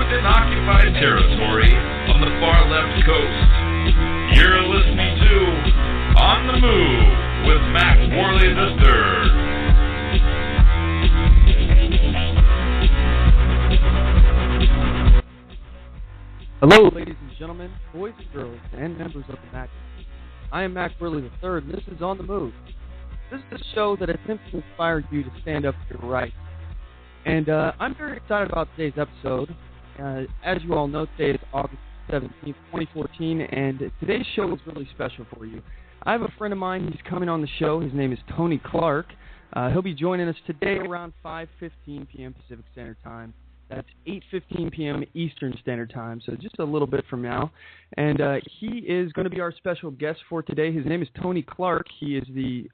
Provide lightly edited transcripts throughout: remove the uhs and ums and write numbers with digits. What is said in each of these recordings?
within occupied territory on the far left coast. You're listening to On the Move with Mack Worley III. Hello, ladies and gentlemen, boys and girls, and members of the Mack. I am Mack Worley III, and this is On the Move. This is a show that attempts to inspire you to stand up for your rights. And I'm very excited about today's episode. As you all know, today is August 17th, 2014, and today's show is really special for you. I have a friend of mine who's coming on the show. His name is Tony Clark. He'll be joining us today around 5:15 p.m. Pacific Standard Time. That's 8:15 p.m. Eastern Standard Time, so just a little bit from now. And he is going to be our special guest for today. His name is Tony Clark. He is the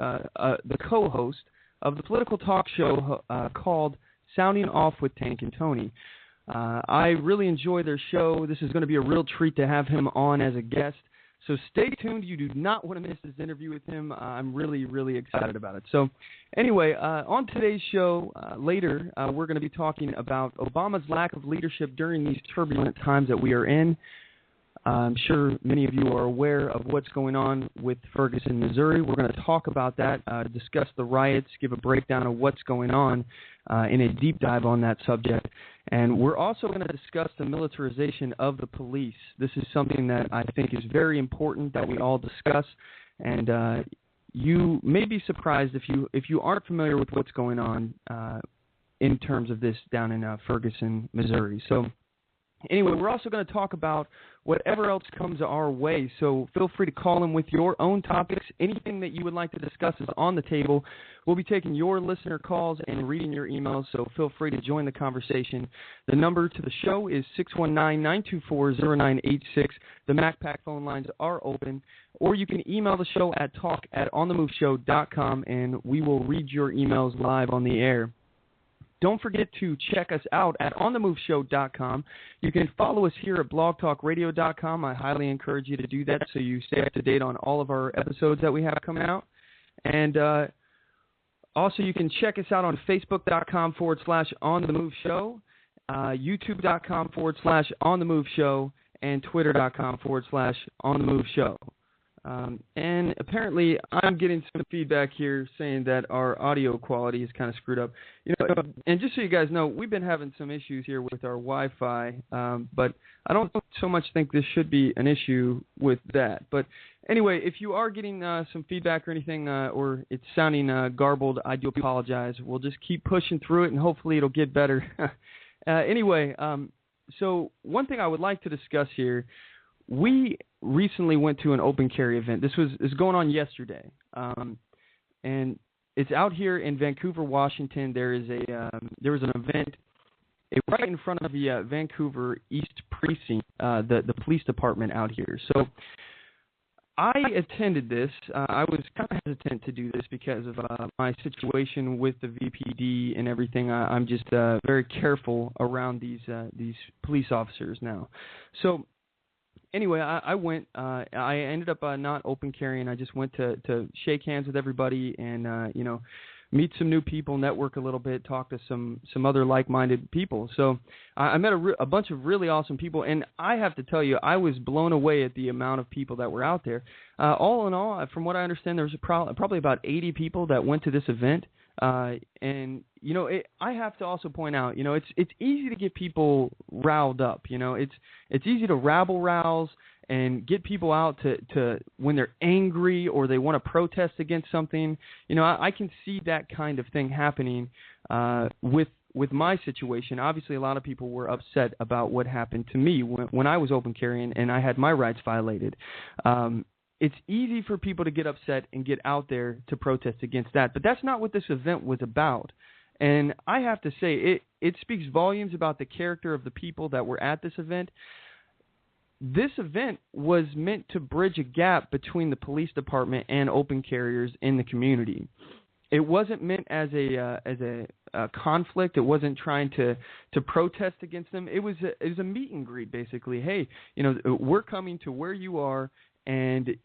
co-host of the political talk show called Sounding Off with Tank and Tony. I really enjoy their show. This is going to be a real treat to have him on as a guest. So stay tuned. You do not want to miss this interview with him. I'm really, really excited about it. So anyway, on today's show, later, we're going to be talking about Obama's lack of leadership during these turbulent times that we are in. I'm sure many of you are aware of what's going on with Ferguson, Missouri. We're going to talk about that, discuss the riots, give a breakdown of what's going on in a deep dive on that subject. And we're also going to discuss the militarization of the police. This is something that I think is very important that we all discuss. And you may be surprised if you aren't familiar with what's going on in terms of this down in Ferguson, Missouri. So anyway, we're also going to talk about whatever else comes our way, so feel free to call in with your own topics. Anything that you would like to discuss is on the table. We'll be taking your listener calls and reading your emails, so feel free to join the conversation. The number to the show is 619-924-0986. The MacPack phone lines are open, or you can email the show at talk@onthemoveshow.com, and we will read your emails live on the air. Don't forget to check us out at onthemoveshow.com. You can follow us here at blogtalkradio.com. I highly encourage you to do that so you stay up to date on all of our episodes that we have coming out. And also you can check us out on facebook.com/onthemoveshow, youtube.com/onthemoveshow, and twitter.com/onthemoveshow. And apparently I'm getting some feedback here saying that our audio quality is kind of screwed up. And just so you guys know, we've been having some issues here with our Wi-Fi, but I don't so much think this should be an issue with that. But anyway, if you are getting some feedback or anything, or it's sounding garbled, I do apologize. We'll just keep pushing through it, and hopefully it'll get better. Anyway, so one thing I would like to discuss here, we recently went to an open carry event. This is going on yesterday, and it's out here in Vancouver, Washington. There was an event right in front of the Vancouver East Precinct, the police department out here. So I attended this. I was kind of hesitant to do this because of my situation with the VPD and everything. I'm just very careful around these police officers now. So anyway, I went. I ended up not open carrying. I just went to shake hands with everybody and meet some new people, network a little bit, talk to some other like-minded people. So I met a bunch of really awesome people, and I have to tell you, I was blown away at the amount of people that were out there. All in all, from what I understand, there was probably about 80 people that went to this event. And I have to also point out, it's easy to get people riled up. It's easy to rabble-rouse and get people out to when they're angry or they want to protest against something. I can see that kind of thing happening with my situation. Obviously, a lot of people were upset about what happened to me when I was open carrying and I had my rights violated. It's easy for people to get upset and get out there to protest against that, but that's not what this event was about. And I have to say, it speaks volumes about the character of the people that were at this event. This event was meant to bridge a gap between the police department and open carriers in the community. It wasn't meant as a conflict. It wasn't trying to protest against them. It was a meet and greet, basically. Hey, we're coming to where you are, and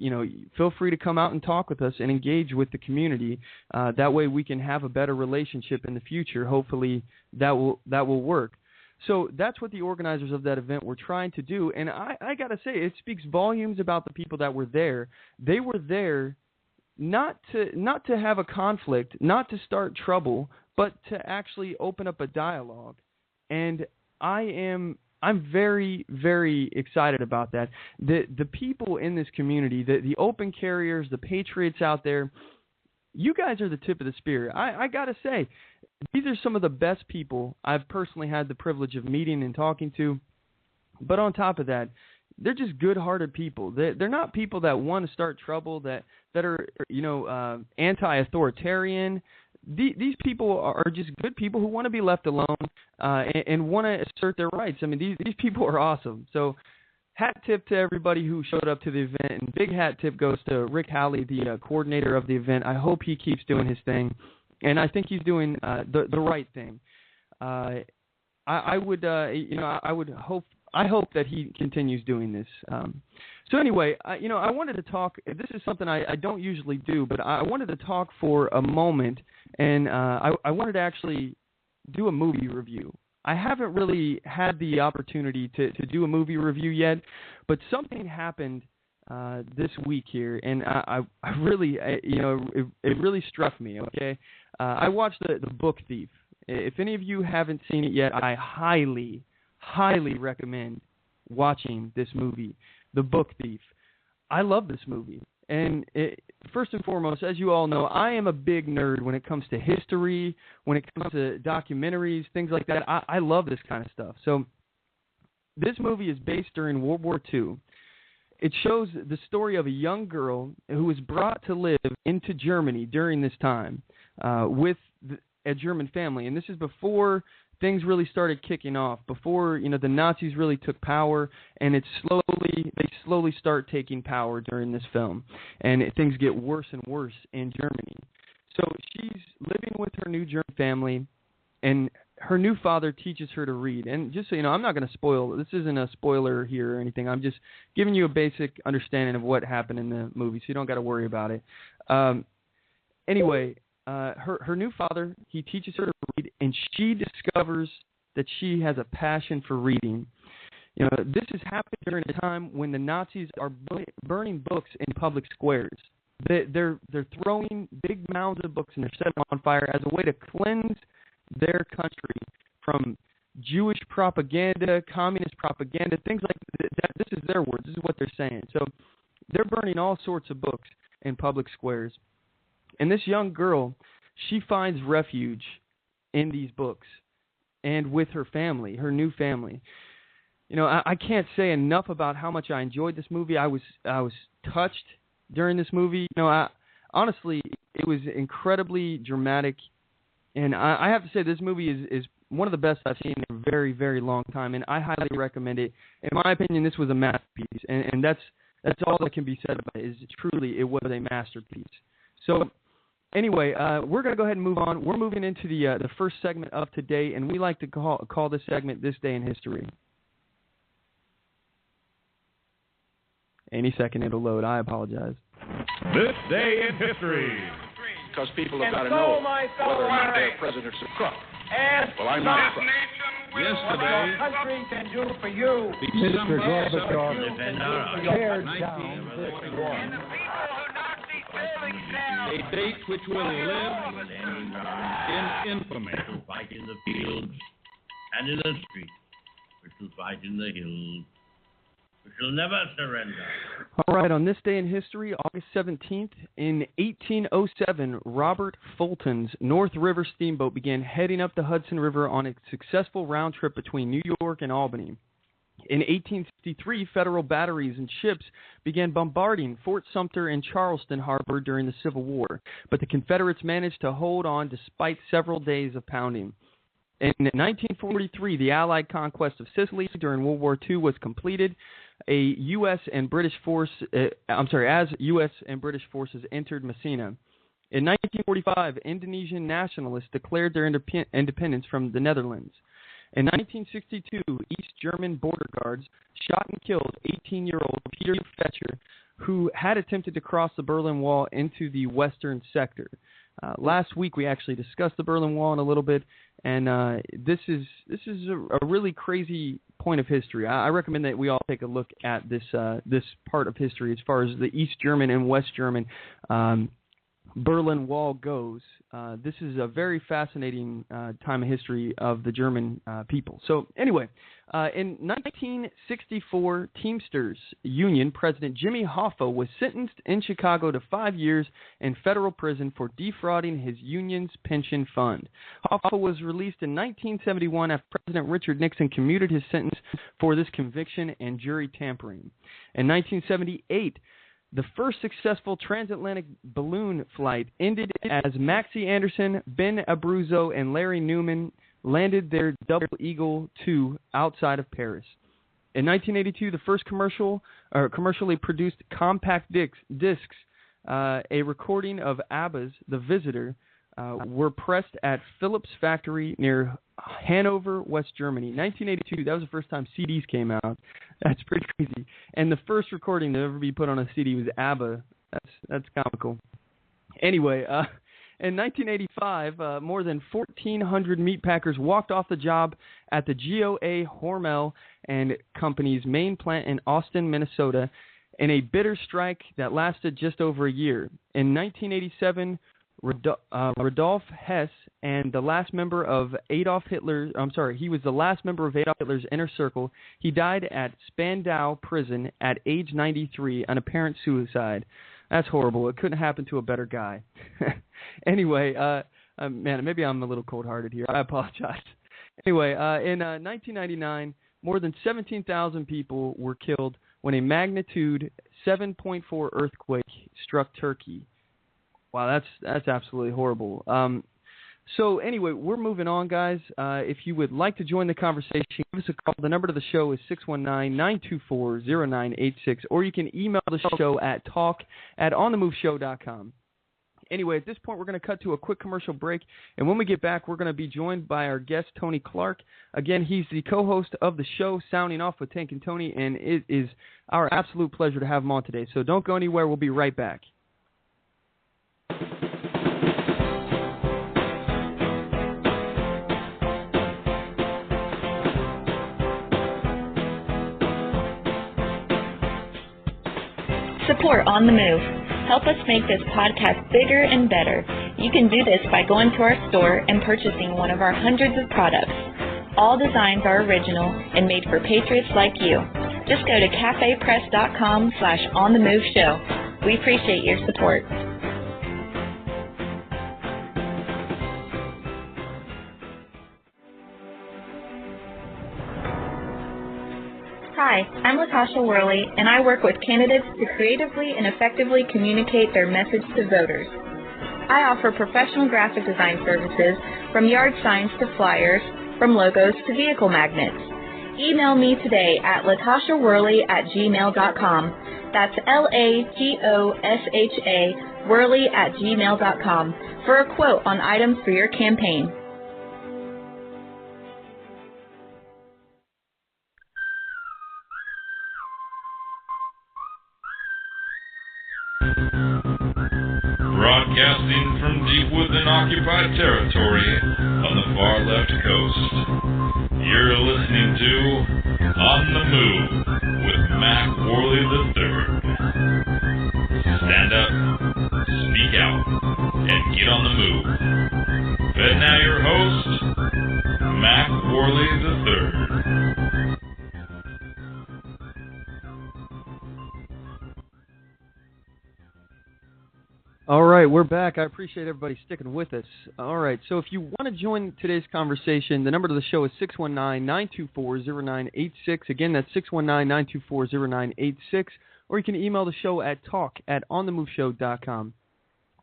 feel free to come out and talk with us and engage with the community. That way we can have a better relationship in the future. Hopefully that will work. So that's what the organizers of that event were trying to do. And I got to say, it speaks volumes about the people that were there. They were there not to have a conflict, not to start trouble, but to actually open up a dialogue. And I'm very, very excited about that. The people in this community, the open carriers, the patriots out there, you guys are the tip of the spear. I got to say, these are some of the best people I've personally had the privilege of meeting and talking to. But on top of that, they're just good-hearted people. They're not people that want to start trouble, that are, anti-authoritarian. These people are just good people who want to be left alone and want to assert their rights. I mean, these people are awesome. So hat tip to everybody who showed up to the event, and big hat tip goes to Rick Howley, the coordinator of the event. I hope he keeps doing his thing, and I think he's doing the right thing. I hope that he continues doing this. So anyway, I wanted to talk. This is something I don't usually do, but I wanted to talk for a moment, and I wanted to actually do a movie review. I haven't really had the opportunity to do a movie review yet, but something happened this week here, and I really, it really struck me. Okay, I watched the Book Thief. If any of you haven't seen it yet, I highly recommend watching this movie, The Book Thief. I love this movie. And first and foremost, as you all know, I am a big nerd when it comes to history, when it comes to documentaries, things like that. I love this kind of stuff. So this movie is based during World War II. It shows the story of a young girl who was brought to live into Germany during this time with a German family. And this is before things really started kicking off, before the Nazis really took power, and they slowly start taking power during this film, and things get worse and worse in Germany. So she's living with her new German family, and her new father teaches her to read. And just so you know, I'm not going to spoil. This isn't a spoiler here or anything. I'm just giving you a basic understanding of what happened in the movie, so you don't got to worry about it. Anyway. Her new father, he teaches her to read, and she discovers that she has a passion for reading. This has happened during a time when the Nazis are burning books in public squares. They're throwing big mounds of books and they're setting them on fire as a way to cleanse their country from Jewish propaganda, communist propaganda, things like that. This is their words. This is what they're saying. So they're burning all sorts of books in public squares. And this young girl, she finds refuge in these books and with her family, her new family. I can't say enough about how much I enjoyed this movie. I was touched during this movie. Honestly, it was incredibly dramatic. And I have to say this movie is one of the best I've seen in a very, very long time. And I highly recommend it. In my opinion, this was a masterpiece. And that's all that can be said about it, is truly it was a masterpiece. So anyway, we're going to go ahead and move on. We're moving into the first segment of today, and we like to call this segment This Day in History. Any second it'll load. I apologize. This Day in History. Because people have got to know whether or not their president's a crook. Well, I'm not a crook. Yesterday, what our country can do for you. Mr. Gorbachev teared down this wall. A date which will live in infamy. Which will fight in the fields and in the streets. Which will fight in the hills. Which will never surrender. All right, on this day in history, August 17th, in 1807, Robert Fulton's North River steamboat began heading up the Hudson River on a successful round trip between New York and Albany. In 1863, federal batteries and ships began bombarding Fort Sumter and Charleston Harbor during the Civil War, but the Confederates managed to hold on despite several days of pounding. In 1943, the Allied conquest of Sicily during World War II was completed. As U.S. and British forces entered Messina. In 1945, Indonesian nationalists declared their independence from the Netherlands. In 1962, East German border guards shot and killed 18-year-old Peter Fetcher, who had attempted to cross the Berlin Wall into the western sector. Last week, we actually discussed the Berlin Wall in a little bit, And this is a really crazy point of history. I recommend that we all take a look at this part of history as far as the East German and West German Berlin Wall goes. This is a very fascinating time of history of the German people. So anyway, in 1964, Teamsters Union President Jimmy Hoffa was sentenced in Chicago to 5 years in federal prison for defrauding his union's pension fund. Hoffa was released in 1971 after President Richard Nixon commuted his sentence for this conviction and jury tampering. In 1978, the first successful transatlantic balloon flight ended as Maxie Anderson, Ben Abruzzo, and Larry Newman landed their Double Eagle II outside of Paris. In 1982, the first commercially produced compact discs, a recording of ABBA's "The Visitor," were pressed at Philips factory near Hanover, West Germany. 1982, that was the first time CDs came out. That's pretty crazy. And the first recording to ever be put on a CD was ABBA. That's comical. Anyway, in 1985, more than 1,400 meatpackers walked off the job at the GOA Hormel and Company's main plant in Austin, Minnesota, in a bitter strike that lasted just over a year. In 1987, Rudolf Hess and the last member of he was the last member of Adolf Hitler's inner circle. He died at Spandau prison at age 93, an apparent suicide. That's horrible. It couldn't happen to a better guy. Anyway, man, maybe I'm a little cold-hearted here. I apologize. Anyway, in 1999, more than 17,000 people were killed when a magnitude 7.4 earthquake struck Turkey. Wow, that's absolutely horrible. So anyway, we're moving on, guys. If you would like to join the conversation, give us a call. The number to the show is 619-924-0986, or you can email the show at talk@onthemoveshow.com. Anyway, at this point, we're going to cut to a quick commercial break, and when we get back, we're going to be joined by our guest, Tony Clark. Again, he's the co-host of the show, Sounding Off with Tank and Tony, and it is our absolute pleasure to have him on today. So don't go anywhere. We'll be right back. Support On The Move. Help us make this podcast bigger and better. You can do this by going to our store and purchasing one of our hundreds of products. All designs are original and made for patriots like you. Just go to cafepress.com/onthemoveshow. We appreciate your support. Hi, I'm Latasha Worley, and I work with candidates to creatively and effectively communicate their message to voters. I offer professional graphic design services from yard signs to flyers, from logos to vehicle magnets. Email me today at latashaworley@gmail.com. That's LATOSHA Worley@gmail.com for a quote on items for your campaign. Broadcasting from deep within occupied territory on the far left coast. You're listening to On the Move with Mack Worley III. Stand up, speak out, and get on the move. And now your host, Mack Worley III. All right, we're back. I appreciate everybody sticking with us. All right, so if you want to join today's conversation, the number to the show is 619-924-0986. Again, that's 619-924-0986. Or you can email the show at talk@onthemoveshow.com.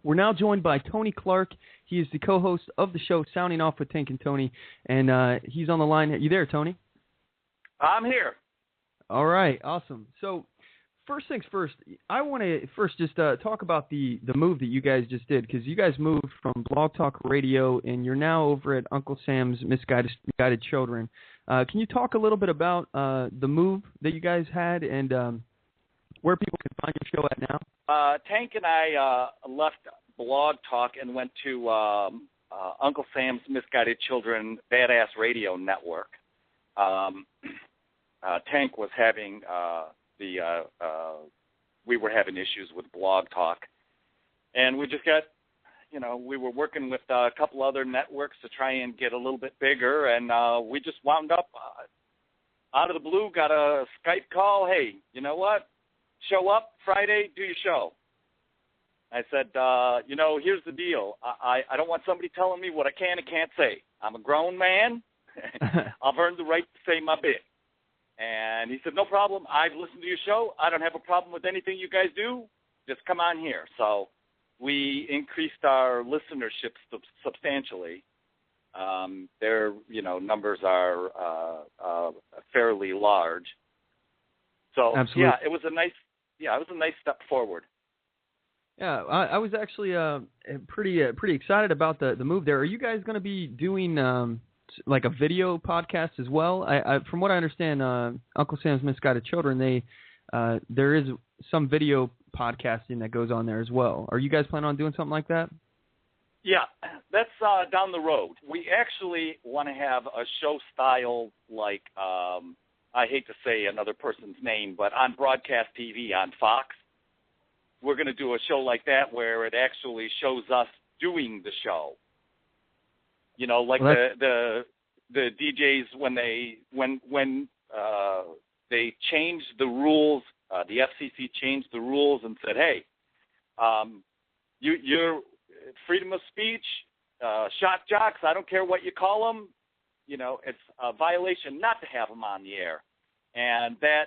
We're now joined by Tony Clark. He is the co-host of the show, Sounding Off with Tank and Tony, and he's on the line. You there, Tony? I'm here. All right, awesome. So, first things first, I want to first just talk about the move that you guys just did, because you guys moved from Blog Talk Radio, and you're now over at Uncle Sam's Misguided Children. Can you talk a little bit about the move that you guys had and where people can find your show at now? Tank and I left Blog Talk and went to Uncle Sam's Misguided Children Badass Radio Network. Tank was having we were having issues with Blog Talk, and we just got, we were working with a couple other networks to try and get a little bit bigger, and we just wound up out of the blue, got a Skype call. Hey, you know what? Show up Friday, do your show. I said, here's the deal. I don't want somebody telling me what I can and can't say. I'm a grown man. I've earned the right to say my bit. And he said, no problem. I've listened to your show. I don't have a problem with anything you guys do. Just come on here. So we increased our listenership substantially. Their, numbers are fairly large. So Absolutely. yeah, it was a nice step forward. Yeah, I was actually pretty excited about the move there. Are you guys going to be doing like a video podcast as well? I from what I understand, Uncle Sam's Misguided Children, there is some video podcasting that goes on there as well. Are you guys planning on doing something like that? Yeah, that's down the road. We actually want to have a show style like, I hate to say another person's name, but on broadcast TV on Fox. We're going to do a show like that where it actually shows us doing the show. Like the DJs when they changed the rules, the FCC changed the rules and said, hey, you're freedom of speech, shock jocks, I don't care what you call them, it's a violation not to have them on the air. And that,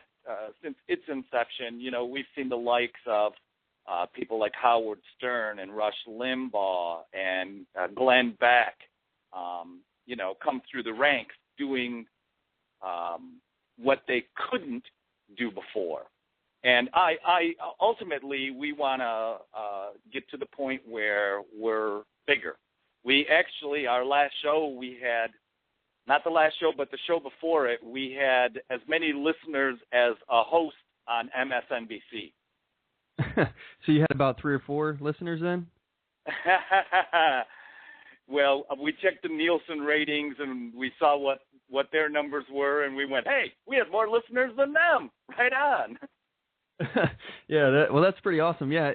since its inception, we've seen the likes of people like Howard Stern and Rush Limbaugh and Glenn Beck, come through the ranks doing what they couldn't do before. And I ultimately, we want to get to the point where we're bigger. We actually, our last show, we had, not the last show, but the show before it, we had as many listeners as a host on MSNBC. So you had about 3 or 4 listeners then? Well, we checked the Nielsen ratings and we saw what their numbers were, and we went, hey, we have more listeners than them. Right on. Yeah, that's pretty awesome. Yeah,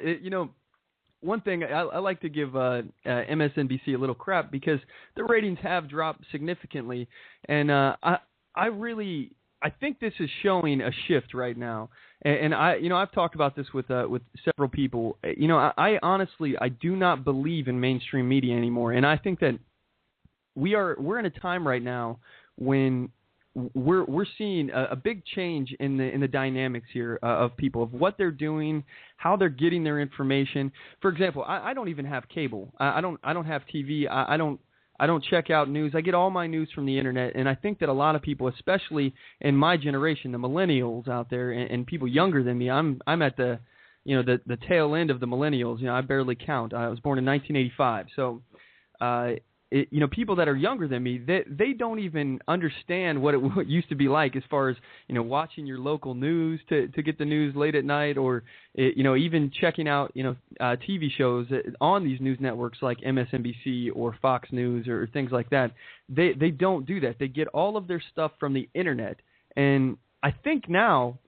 one thing I like to give MSNBC a little crap because the ratings have dropped significantly, and I think this is showing a shift right now. And I've talked about this with several people. I honestly do not believe in mainstream media anymore, and I think that we're in a time right now when we're seeing a big change in the dynamics here of people, of what they're doing, how they're getting their information. For example, I don't even have cable. I don't have TV. I don't check out news. I get all my news from the internet, and I think that a lot of people, especially in my generation, the millennials out there, and people younger than me, I'm at the tail end of the millennials. I barely count. I was born in 1985, so people that are younger than me, they don't even understand what it used to be like as far as watching your local news to get the news late at night, or even checking out TV shows on these news networks like MSNBC or Fox News or things like that. They don't do that. They get all of their stuff from the internet, and I think now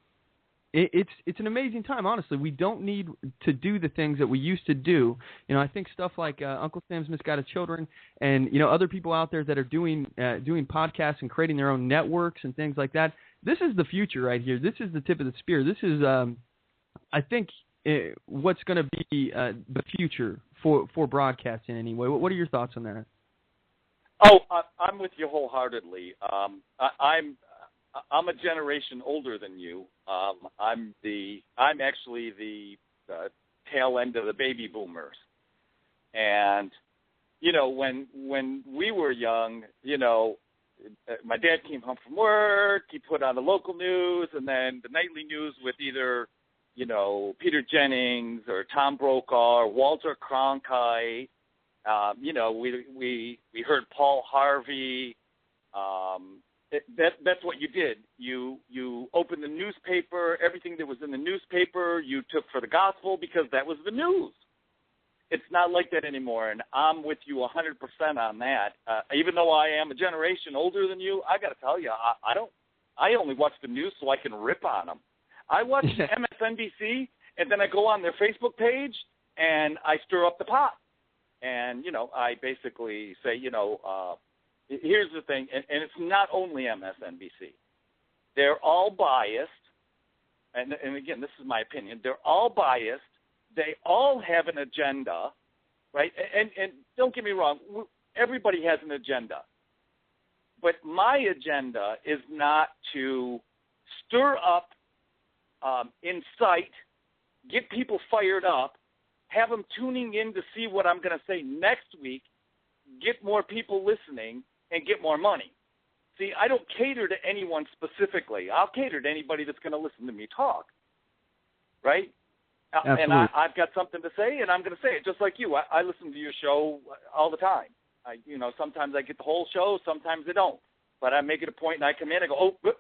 it's an amazing time, honestly. We don't need to do the things that we used to do. I think stuff like Uncle Sam's Misguided Children and other people out there that are doing podcasts and creating their own networks and things like that. This is the future right here. This is the tip of the spear. This is, I think, what's going to be the future for broadcasting anyway. What are your thoughts on that? Oh, I'm with you wholeheartedly. I'm a generation older than you. I'm actually the tail end of the baby boomers. And when we were young, my dad came home from work, he put on the local news and then the nightly news with either Peter Jennings or Tom Brokaw or Walter Cronkite. We heard Paul Harvey. That's what you did. You opened the newspaper. Everything that was in the newspaper you took for the gospel because that was the news. it's not like that anymore, and I'm with you 100% on that. Even though I am a generation older than you, I got to tell you, I only watch the news so I can rip on them. I watch MSNBC, and then I go on their Facebook page, and I stir up the pot. And, I basically say, here's the thing, and it's not only MSNBC. They're all biased, and again, this is my opinion. They're all biased. They all have an agenda, right? And don't get me wrong, everybody has an agenda. But my agenda is not to stir up, incite, get people fired up, have them tuning in to see what I'm going to say next week, get more people listening, and get more money. See, I don't cater to anyone specifically. I'll cater to anybody that's going to listen to me talk, right? Absolutely. And I've got something to say, and I'm going to say it just like you. I listen to your show all the time. Sometimes I get the whole show, sometimes I don't. But I make it a point, and I come in, I go, whoops,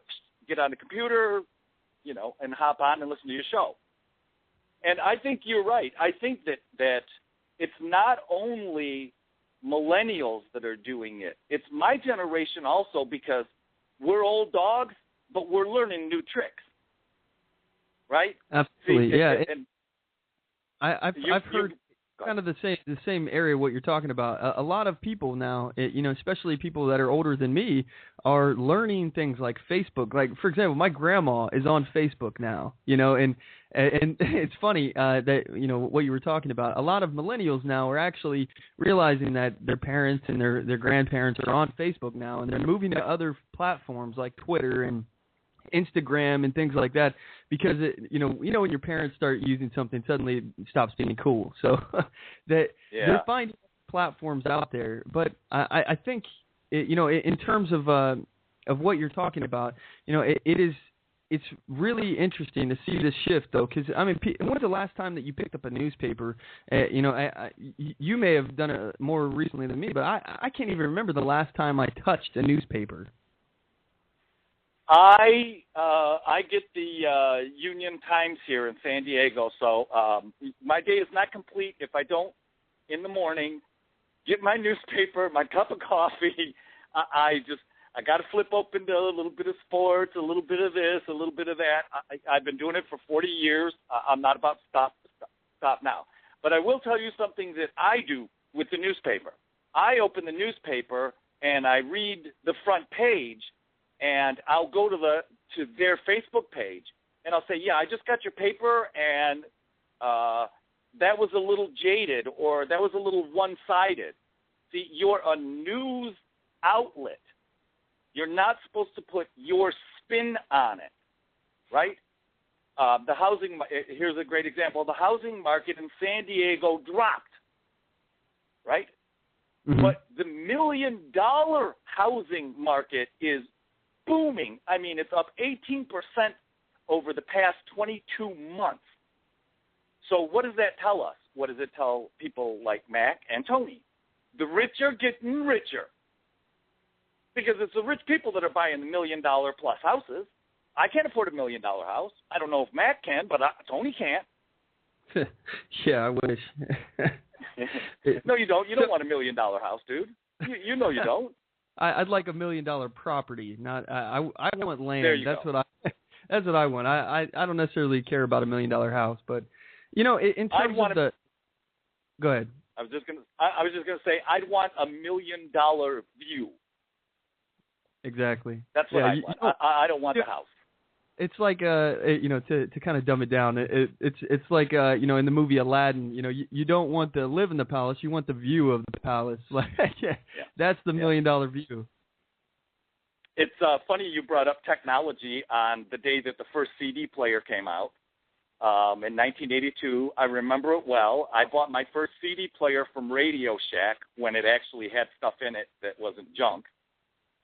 get on the computer, and hop on and listen to your show. And I think you're right. I think that it's not only millennials that are doing it. It's my generation also, because we're old dogs, but we're learning new tricks, right? Absolutely, See, yeah. And I've heard kind of the same area what you're talking about. A lot of people now, especially people that are older than me, are learning things like Facebook. Like, for example, my grandma is on Facebook now, and it's funny that, what you were talking about. A lot of millennials now are actually realizing that their parents and their grandparents are on Facebook now, and they're moving to other platforms like Twitter and Instagram and things like that, because when your parents start using something, suddenly it stops being cool. So they're finding platforms out there. But I think in terms of what you're talking about, it's really interesting to see this shift, though, because when was the last time that you picked up a newspaper? You may have done it more recently than me, but I can't even remember the last time I touched a newspaper. I get the Union Times here in San Diego, so my day is not complete if I don't, in the morning, get my newspaper, my cup of coffee. I got to flip open to a little bit of sports, a little bit of this, a little bit of that. I've been doing it for 40 years. I'm not about to stop now. But I will tell you something that I do with the newspaper. I open the newspaper and I read the front page, and I'll go to their Facebook page, and I'll say, I just got your paper, and that was a little jaded, or that was a little one-sided. See, you're a news outlet. You're not supposed to put your spin on it, right? Here's a great example. The housing market in San Diego dropped, right? Mm-hmm. But the $1 million housing market is booming. I mean, it's up 18% over the past 22 months. So what does that tell us? What does it tell people like Mack and Tony? The rich are getting richer, because it's the rich people that are buying the $1 million plus houses. I can't afford a $1 million house. I don't know if Mack can, but Tony can't. Yeah, I wish. No, you don't. You don't want a $1 million house, dude. You know you don't. I'd like $1 million property. Not I want land. There you That's go. That's what I want. I don't necessarily care about $1 million house, but in terms of the. Go ahead. I was just gonna say I'd want $1 million view. Exactly. That's what I want. I don't want the house. It's like to kind of dumb it down. It's like in the movie Aladdin. You don't want to live in the palace. You want the view of the palace. Like that's the $1 million view. It's funny you brought up technology on the day that the first CD player came out in 1982. I remember it well. I bought my first CD player from Radio Shack when it actually had stuff in it that wasn't junk,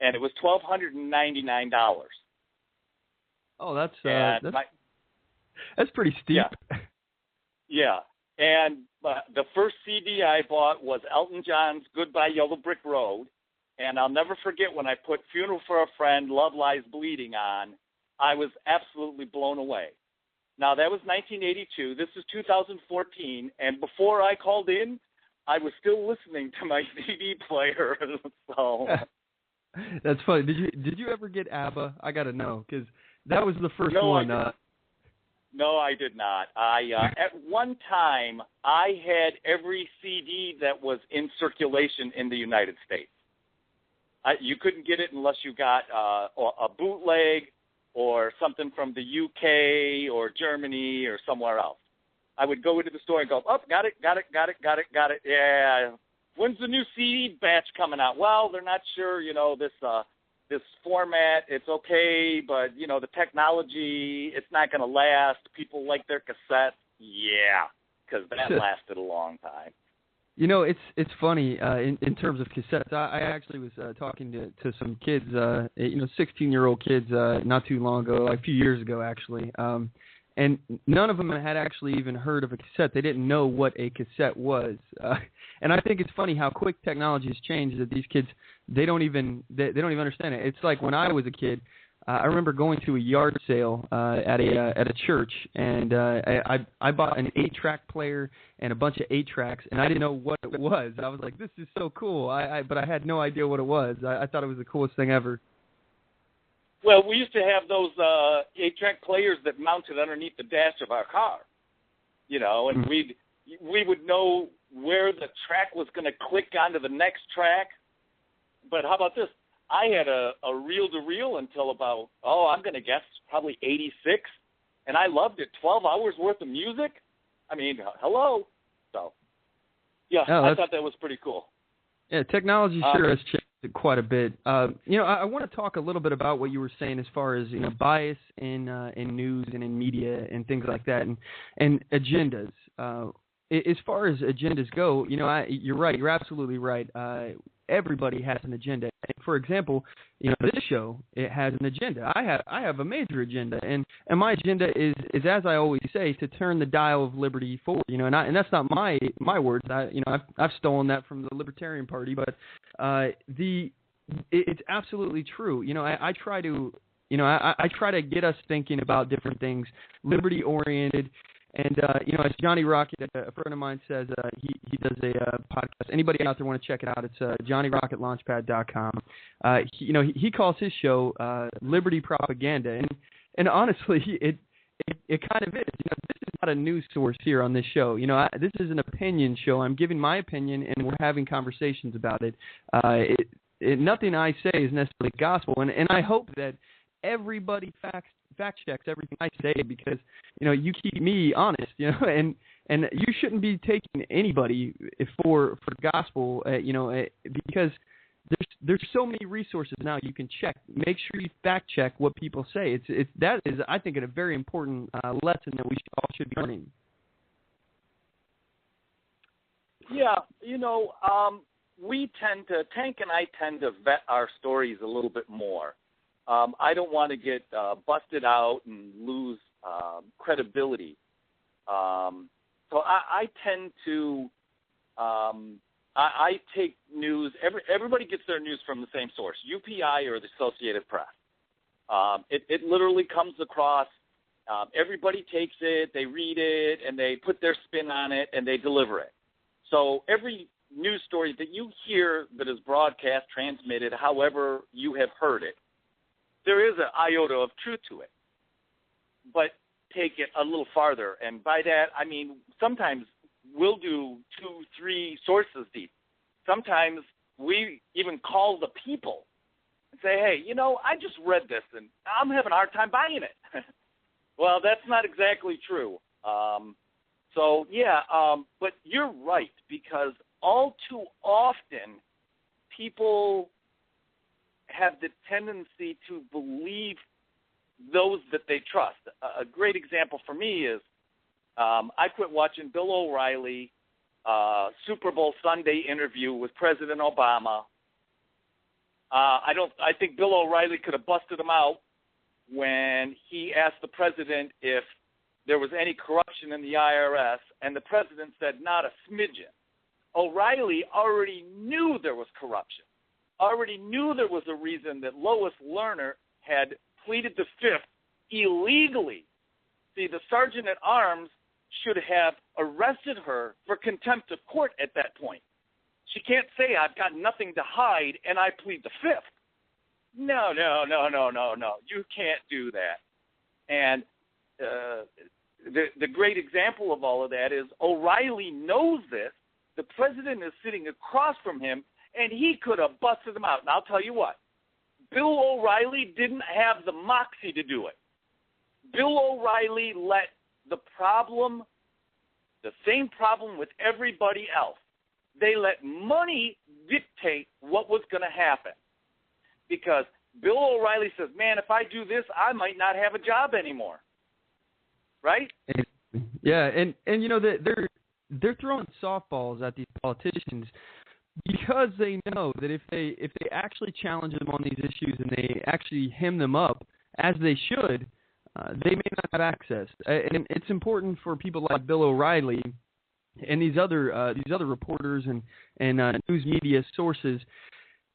and it was $1,299. Oh, that's pretty steep. Yeah. And the first CD I bought was Elton John's Goodbye Yellow Brick Road, and I'll never forget when I put Funeral for a Friend, Love Lies Bleeding on. I was absolutely blown away. Now, that was 1982. This is 2014. And before I called in, I was still listening to my CD player. So that's funny. Did you ever get ABBA? I got to know, because that was the first one. No, I did not. At one time, I had every CD that was in circulation in the United States. You couldn't get it unless you got a bootleg or something from the UK or Germany or somewhere else. I would go into the store and go, oh, got it. Yeah. When's the new CD batch coming out? Well, they're not sure, this format, it's okay, but, the technology, it's not going to last. People like their cassettes. Yeah, because that lasted a long time. It's funny in terms of cassettes. I actually was talking to some kids, 16-year-old kids not too long ago, like a few years ago, actually. And none of them had actually even heard of a cassette. They didn't know what a cassette was. And I think it's funny how quick technology has changed that these kids, they don't even understand it. It's like when I was a kid, I remember going to a yard sale at a church, and I bought an 8-track player and a bunch of 8-tracks, and I didn't know what it was. I was like, this is so cool, but I had no idea what it was. I thought it was the coolest thing ever. Well, we used to have those 8-track players that mounted underneath the dash of our car, and we would know where the track was going to click onto the next track. But how about this? I had a reel-to-reel until about, I'm going to guess, probably 86, and I loved it. 12 hours worth of music? I mean, hello. So, yeah, I thought that was pretty cool. Yeah, technology sure has changed quite a bit. I want to talk a little bit about what you were saying as far as, bias in news and in media and things like that, and agendas. As far as agendas go, you're right. You're absolutely right. Everybody has an agenda. For example, this show, it has an agenda. I have a major agenda, and my agenda is as I always say, to turn the dial of liberty forward. And that's not my words. I've stolen that from the Libertarian Party, but it's absolutely true. I try to I try to get us thinking about different things, liberty oriented. And, as Johnny Rocket, a friend of mine says, he does a podcast. Anybody out there want to check it out, it's JohnnyRocketLaunchpad.com. He calls his show Liberty Propaganda. And honestly, it kind of is. This is not a news source here on this show. This is an opinion show. I'm giving my opinion, and we're having conversations about it. Nothing I say is necessarily gospel. And I hope that everybody fact checks everything I say, because you keep me honest, and you shouldn't be taking anybody for gospel, because there's so many resources now you can check. Make sure you fact check what people say. That is, I think, a very important lesson that we all should be learning. Yeah, Tank and I tend to vet our stories a little bit more. I don't want to get busted out and lose credibility. So I tend to I take news. Everybody gets their news from the same source, UPI or the Associated Press. It literally comes across. Everybody takes it, they read it, and they put their spin on it, and they deliver it. So every news story that you hear that is broadcast, transmitted, however you have heard it, there is an iota of truth to it. But take it a little farther, and by that I mean sometimes we'll do 2-3 sources deep. Sometimes we even call the people and say, hey, I just read this, and I'm having a hard time buying it. Well, that's not exactly true. But you're right, because all too often people have the tendency to believe those that they trust. A great example for me is I quit watching Bill O'Reilly Super Bowl Sunday interview with President Obama. I think Bill O'Reilly could have busted him out when he asked the president if there was any corruption in the IRS, and the president said not a smidgen. O'Reilly already knew there was corruption, already knew there was a reason that Lois Lerner had pleaded the fifth illegally. See, the sergeant at arms should have arrested her for contempt of court at that point. She can't say, I've got nothing to hide, and I plead the fifth. No. You can't do that. And the great example of all of that is O'Reilly knows this. The president is sitting across from him, and he could have busted him out. And I'll tell you what, Bill O'Reilly didn't have the moxie to do it. Bill O'Reilly let the same problem with everybody else. They let money dictate what was going to happen. Because Bill O'Reilly says, man, if I do this, I might not have a job anymore. Right? Yeah, and you know, they're throwing softballs at these politicians because they know that if they actually challenge them on these issues and they actually hem them up, as they should, they may not have access. And it's important for people like Bill O'Reilly and these other reporters and news media sources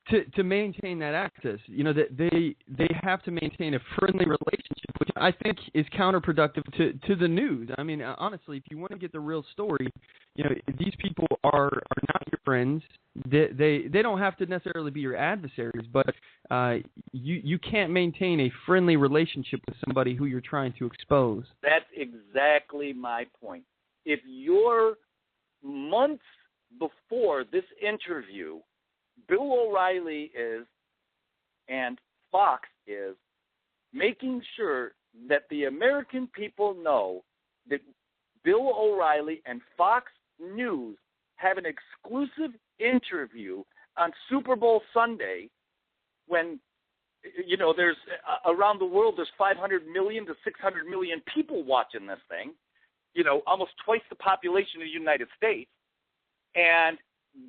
to maintain that access. You know, that they have to maintain a friendly relationship, which I think is counterproductive to the news. I mean, honestly, if you want to get the real story, you know, these people are not your friends. They don't have to necessarily be your adversaries, but you can't maintain a friendly relationship with somebody who you're trying to expose. That's exactly my point. If you're months before this interview, Bill O'Reilly is, and Fox is, making sure that the American people know that Bill O'Reilly and Fox News have an exclusive interview on Super Bowl Sunday when, you know, there's around the world there's 500 million to 600 million people watching this thing, you know, almost twice the population of the United States. And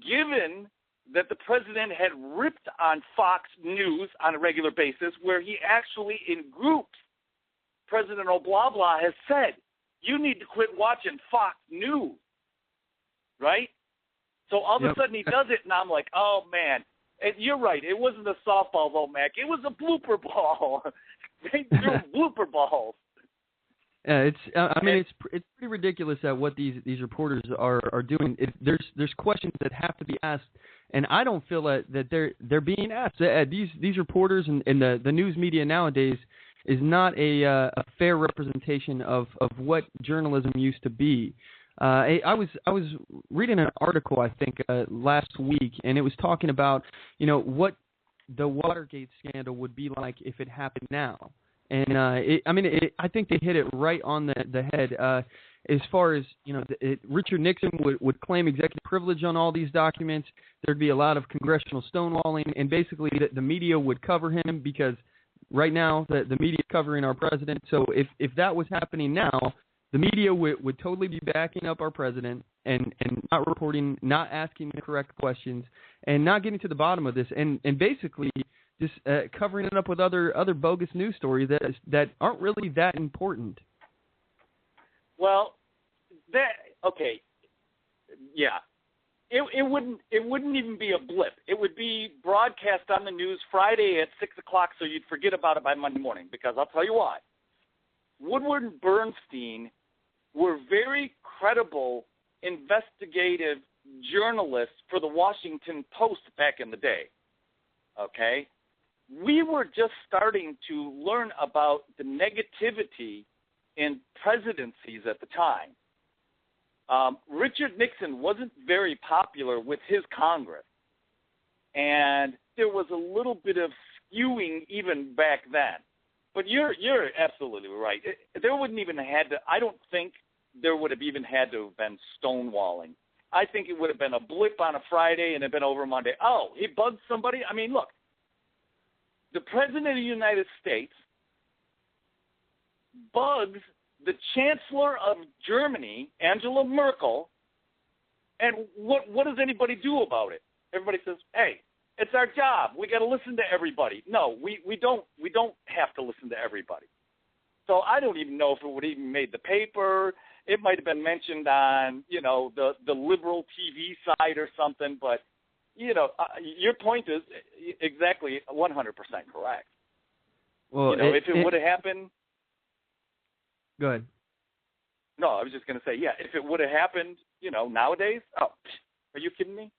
given that the president had ripped on Fox News on a regular basis, where he actually, in groups, President O'Blabla has said, you need to quit watching Fox News, right? So all of a sudden he does it, and I'm like, oh, man. And you're right. It wasn't a softball, though, Mac. It was a blooper ball. They threw blooper balls. Yeah, it's pretty ridiculous at what these reporters are doing. There's questions that have to be asked, and I don't feel that they're being asked. These reporters and the news media nowadays is not a fair representation of what journalism used to be. I was reading an article, I think, last week, and it was talking about, you know, what the Watergate scandal would be like if it happened now. And I think they hit it right on the head. As far as, you know, Richard Nixon would claim executive privilege on all these documents. There'd be a lot of congressional stonewalling, and basically the media would cover him because right now the media is covering our president. So if that was happening now, the media would totally be backing up our president and not reporting, not asking the correct questions, and not getting to the bottom of this, and basically just covering it up with other bogus news stories that aren't really that important. Well, It wouldn't even be a blip. It would be broadcast on the news Friday at 6 o'clock, so you'd forget about it by Monday morning. Because I'll tell you what, Woodward and Bernstein were very credible investigative journalists for the Washington Post back in the day. Okay? We were just starting to learn about the negativity in presidencies at the time. Richard Nixon wasn't very popular with his Congress, and there was a little bit of skewing even back then. But you're absolutely right. There wouldn't even had to. I don't think there would have even had to have been stonewalling. I think it would have been a blip on a Friday and it been over Monday. Oh, he bugged somebody. I mean, look, the President of the United States bugs the Chancellor of Germany, Angela Merkel, and what does anybody do about it? Everybody says, hey, it's our job. We got to listen to everybody. No, we don't have to listen to everybody. So I don't even know if it would even made the paper. It might have been mentioned on, you know, the liberal TV side or something. But, you know, your point is exactly 100% correct. Well, you know, if it would have happened. Go ahead. No, I was just going to say, yeah, if it would have happened, nowadays, are you kidding me?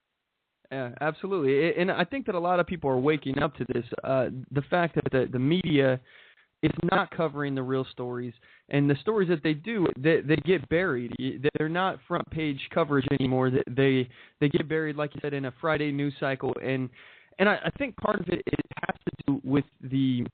Yeah, absolutely. And I think that a lot of people are waking up to this. The fact that the media is not covering the real stories, and the stories that they do, they get buried. They're not front page coverage anymore. They get buried, like you said, in a Friday news cycle. And I think part of it has to do with the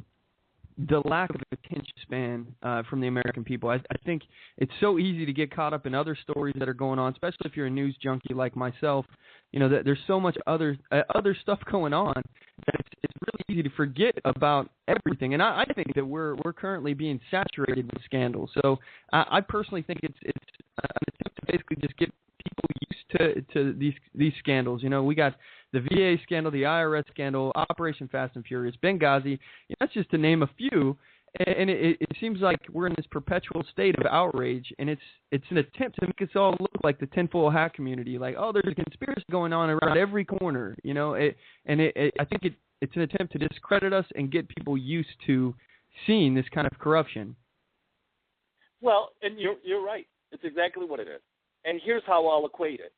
lack of attention span from the American people. I think it's so easy to get caught up in other stories that are going on, especially if you're a news junkie like myself. That there's so much other stuff going on that it's really easy to forget about everything. And I think that we're currently being saturated with scandals. So I personally think it's an attempt to basically just get people used to these scandals. We got the VA scandal, the IRS scandal, Operation Fast and Furious, Benghazi. That's just to name a few. And it seems like we're in this perpetual state of outrage, and it's an attempt to make us all look like the tinfoil hat community, like, oh, there's a conspiracy going on around every corner, I think it's an attempt to discredit us and get people used to seeing this kind of corruption. Well, and you're right. It's exactly what it is. And here's how I'll equate it.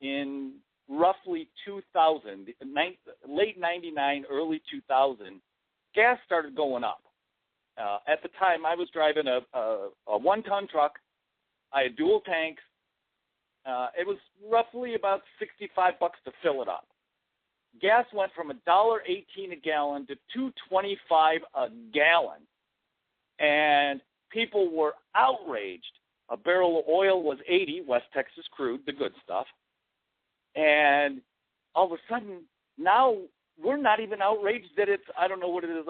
In roughly 2000, late 99, early 2000, gas started going up. At the time, I was driving a 1-ton truck. I had dual tanks. It was roughly about $65 to fill it up. Gas went from $1.18 a gallon to $2.25 a gallon, and people were outraged. A barrel of oil was $80, West Texas crude, the good stuff. And all of a sudden, now we're not even outraged that it's, I don't know what it is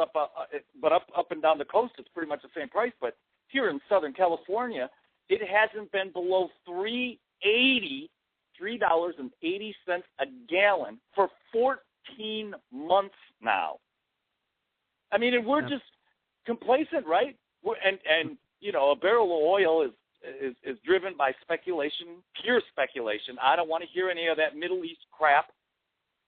but up and down the coast, it's pretty much the same price. But here in Southern California, it hasn't been below $3.80 a gallon for 14 months now. I mean, and we're just complacent, right? And a barrel of oil is driven by speculation, pure speculation. I don't want to hear any of that Middle East crap.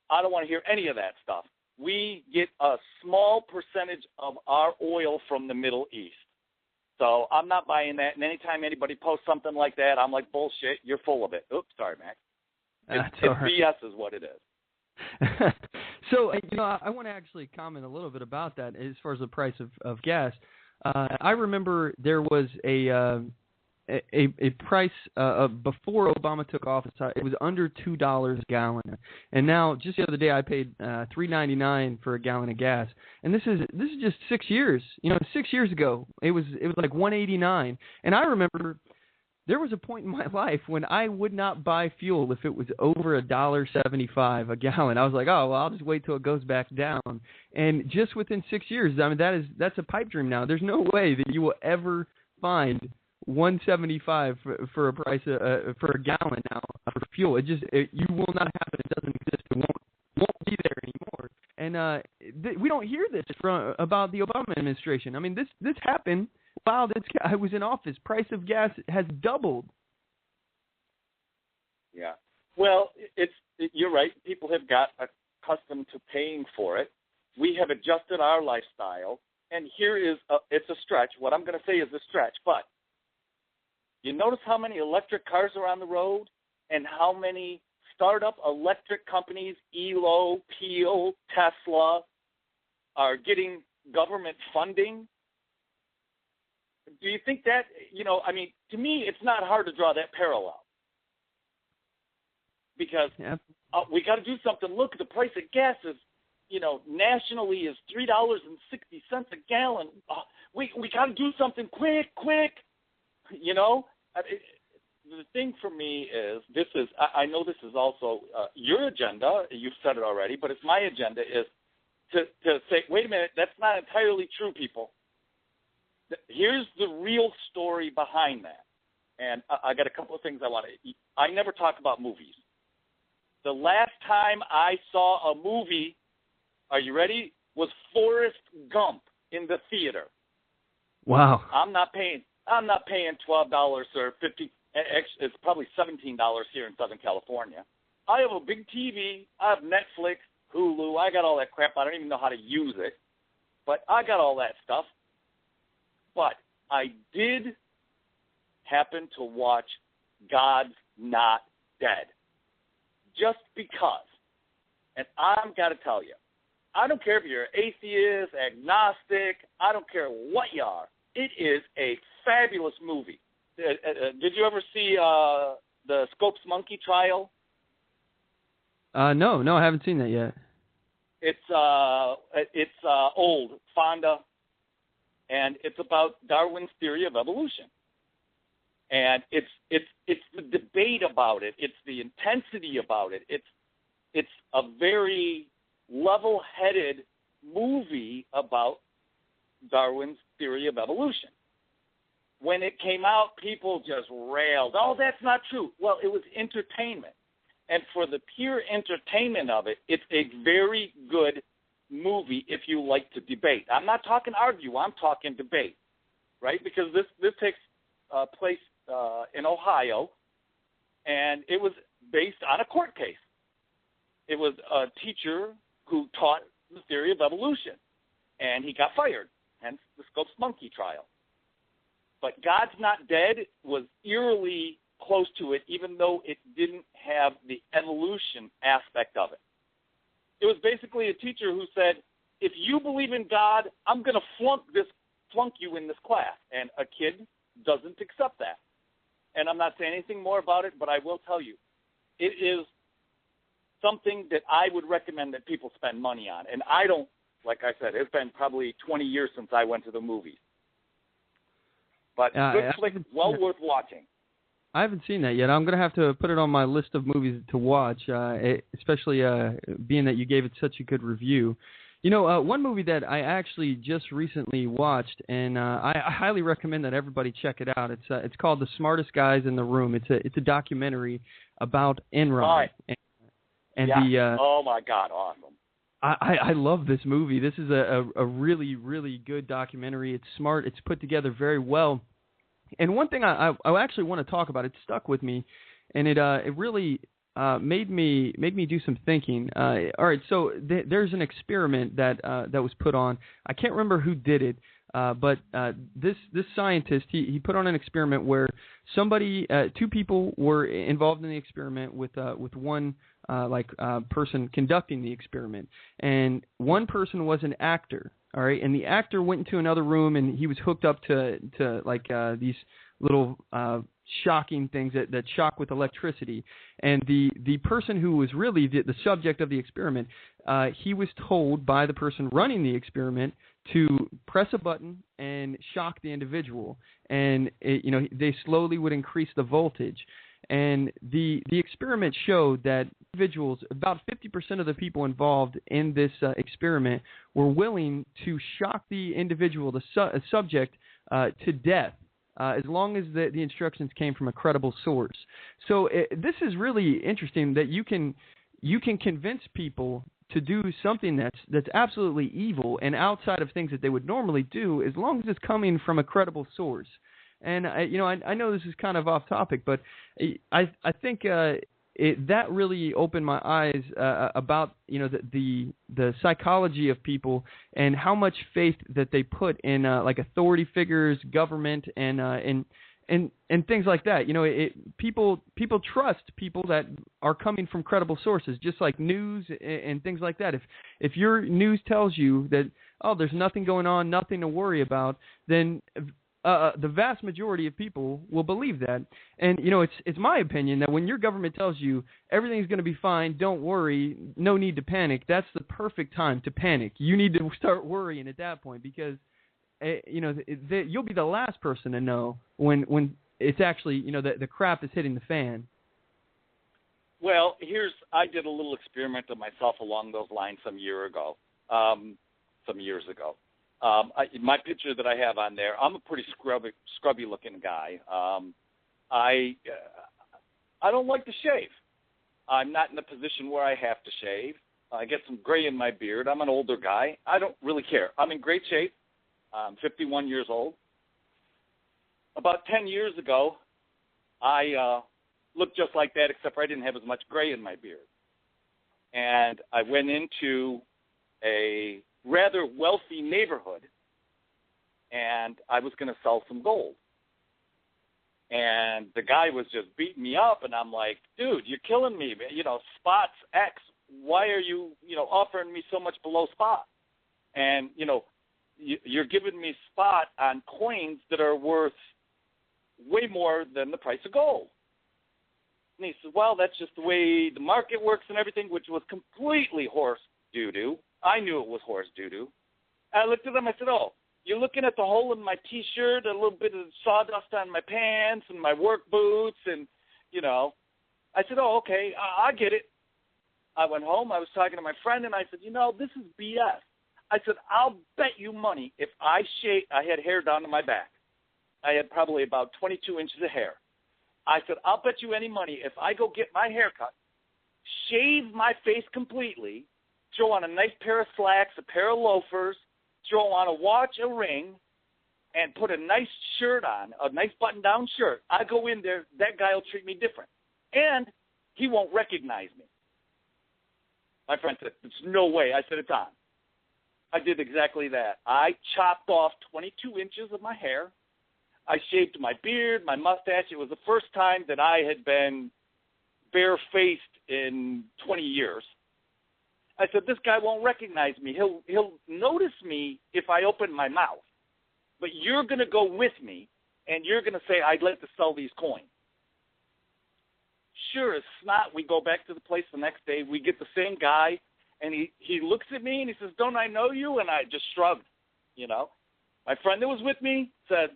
I don't want to hear any of that stuff. We get a small percentage of our oil from the Middle East. So I'm not buying that. And anytime anybody posts something like that, I'm like, bullshit, you're full of it. Oops, sorry, Mac. It's BS is what it is. So, I want to actually comment a little bit about that as far as the price of gas. I remember there was a price before Obama took office. It was under $2 a gallon, and now just the other day I paid $3.99 for a gallon of gas. And this is just 6 years. 6 years ago it was like $1.89, and I remember there was a point in my life when I would not buy fuel if it was over $1.75 a gallon. I was like, oh well, I'll just wait till it goes back down. And just within 6 years, I mean that's a pipe dream now. There's no way that you will ever find $1.75 for a price for a gallon now for fuel. You will not have it. It doesn't exist. It won't be there anymore. And we don't hear this about the Obama administration. I mean, this happened while this guy was in office. Price of gas has doubled. Yeah. Well, you're right. People have got accustomed to paying for it. We have adjusted our lifestyle, and here is it's a stretch. What I'm going to say is a stretch, but you notice how many electric cars are on the road and how many startup electric companies, Elo, Peel, Tesla, are getting government funding? Do you think that, to me, it's not hard to draw that parallel. Because we got to do something. Look, the price of gas is, nationally is $3.60 a gallon. We got to do something quick. The thing for me is I know this is also your agenda. You've said it already, but it's my agenda is to say, wait a minute, that's not entirely true, people. Here's the real story behind that. And I got a couple of things I never talk about movies. The last time I saw a movie, are you ready, was Forrest Gump in the theater. Wow. I'm not paying $12 or $50. It's probably $17 here in Southern California. I have a big TV. I have Netflix, Hulu. I got all that crap. I don't even know how to use it. But I got all that stuff. But I did happened to watch God's Not Dead. Just because. And I've got to tell you, I don't care if you're atheist, agnostic, I don't care what you are. It is a fabulous movie. Did you ever see the Scopes Monkey trial? No, I haven't seen that yet. It's old, Fonda, and it's about Darwin's theory of evolution. And it's the debate about it. It's the intensity about it. It's a very level-headed movie about Darwin's theory of evolution. When it came out, people just railed, oh, that's not true. Well, it was entertainment. And for the pure entertainment of it, it's a very good movie if you like to debate. I'm not talking argue. I'm talking debate, right? Because this takes place in Ohio, and it was based on a court case. It was a teacher who taught the theory of evolution, and he got fired, hence the Scopes Monkey trial. But God's Not Dead was eerily close to it, even though it didn't have the evolution aspect of it. It was basically a teacher who said, if you believe in God, I'm going to flunk you in this class. And a kid doesn't accept that. And I'm not saying anything more about it, but I will tell you, it is something that I would recommend that people spend money on. And I don't, like I said, it's been probably 20 years since I went to the movies. But good flick, well worth watching. I haven't seen that yet. I'm going to have to put it on my list of movies to watch, especially being that you gave it such a good review. You know, one movie that I actually just recently watched, and I highly recommend that everybody check it out. It's called The Smartest Guys in the Room. It's a documentary about Enron. Right. And oh, my God, awesome. I love this movie. This is a really, really good documentary. It's smart. It's put together very well. And one thing I actually want to talk about, it stuck with me, and it really made me do some thinking. All right, so there's an experiment that was put on. I can't remember who did it, but this scientist he put on an experiment where two people were involved in the experiment with one person conducting the experiment, and one person was an actor. All right, and the actor went into another room, and he was hooked up to these little shocking things that shock with electricity. And the person who was really the subject of the experiment, he was told by the person running the experiment to press a button and shock the individual, and they slowly would increase the voltage. And the experiment showed that individuals, about 50% of the people involved in this experiment, were willing to shock the individual, the subject, to death, as long as the instructions came from a credible source. So this is really interesting that you can convince people to do something that's absolutely evil and outside of things that they would normally do, as long as it's coming from a credible source. And I know this is kind of off topic, but I think that really opened my eyes about the psychology of people and how much faith that they put in authority figures, government, and things like that. People trust people that are coming from credible sources, just like news and things like that. If your news tells you that there's nothing going on, nothing to worry about, then the vast majority of people will believe that. And, it's my opinion that when your government tells you everything's going to be fine, don't worry, no need to panic, that's the perfect time to panic. You need to start worrying at that point because, you'll be the last person to know when it's actually, the crap is hitting the fan. Well, I did a little experiment of myself along those lines some years ago. My picture that I have on there, I'm a pretty scrubby looking guy. I don't like to shave. I'm not in a position where I have to shave. I get some gray in my beard. I'm an older guy. I don't really care. I'm in great shape. I'm 51 years old. About 10 years ago, I looked just like that, except I didn't have as much gray in my beard. And I went into a rather wealthy neighborhood, and I was going to sell some gold. And the guy was just beating me up, and I'm like, dude, you're killing me, man. Spot's X. Why are you, offering me so much below spot? And, you're giving me spot on coins that are worth way more than the price of gold. And he said, well, that's just the way the market works and everything, which was completely horse doo-doo. I knew it was horse doo-doo. I looked at him, I said, oh, you're looking at the hole in my T-shirt, a little bit of sawdust on my pants and my work boots, and, I said, oh, okay, I get it. I went home, I was talking to my friend, and I said, this is BS. I said, I'll bet you money if I had hair down to my back. I had probably about 22 inches of hair. I said, I'll bet you any money if I go get my hair cut, shave my face completely, throw on a nice pair of slacks, a pair of loafers, throw on a watch, a ring, and put a nice shirt on, a nice button-down shirt. I go in there, that guy will treat me different. And he won't recognize me. My friend said, there's no way. I said, it's on. I did exactly that. I chopped off 22 inches of my hair. I shaved my beard, my mustache. It was the first time that I had been barefaced in 20 years. I said, this guy won't recognize me. He'll notice me if I open my mouth. But you're going to go with me, and you're going to say, I'd like to sell these coins. Sure as snot, we go back to the place the next day. We get the same guy, and he looks at me, and he says, don't I know you? And I just shrugged, My friend that was with me said,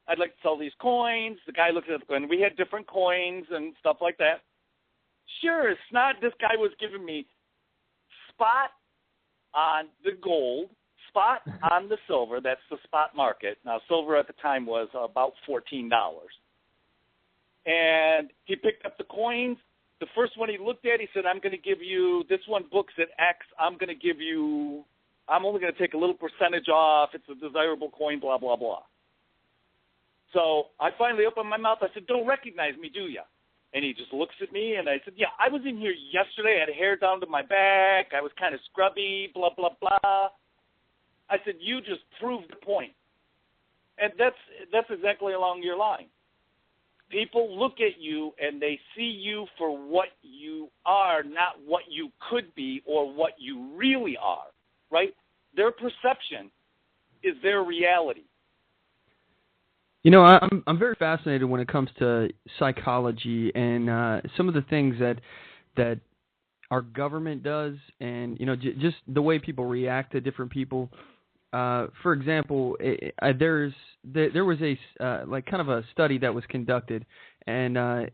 I'd like to sell these coins. The guy looked at the coin. We had different coins and stuff like that. Sure as snot, this guy was giving me spot on the gold, spot on the silver. That's the spot market. Now, silver at the time was about $14. And he picked up the coins. The first one he looked at, he said, I'm going to give you, this one books at X. I'm only going to take a little percentage off. It's a desirable coin, blah, blah, blah. So I finally opened my mouth. I said, don't recognize me, do you? And he just looks at me, and I said, yeah, I was in here yesterday. I had hair down to my back. I was kind of scrubby, blah, blah, blah. I said, you just proved the point. And that's exactly along your line. People look at you, and they see you for what you are, not what you could be or what you really are, right? Their perception is their reality. I'm very fascinated when it comes to psychology and some of the things that our government does, and just the way people react to different people. For example, there was a kind of a study that was conducted, and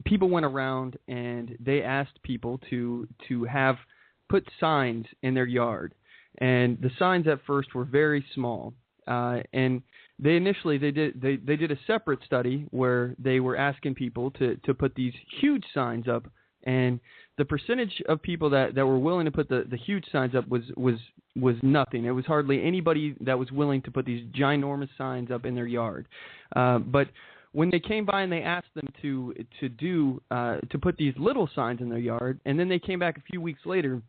people went around and they asked people to put signs in their yard, and the signs at first were very small, and they did a separate study where they were asking people to put these huge signs up, and the percentage of people that were willing to put the huge signs up was nothing. It was hardly anybody that was willing to put these ginormous signs up in their yard. But when they came by and they asked them to put these little signs in their yard, and then they came back a few weeks later,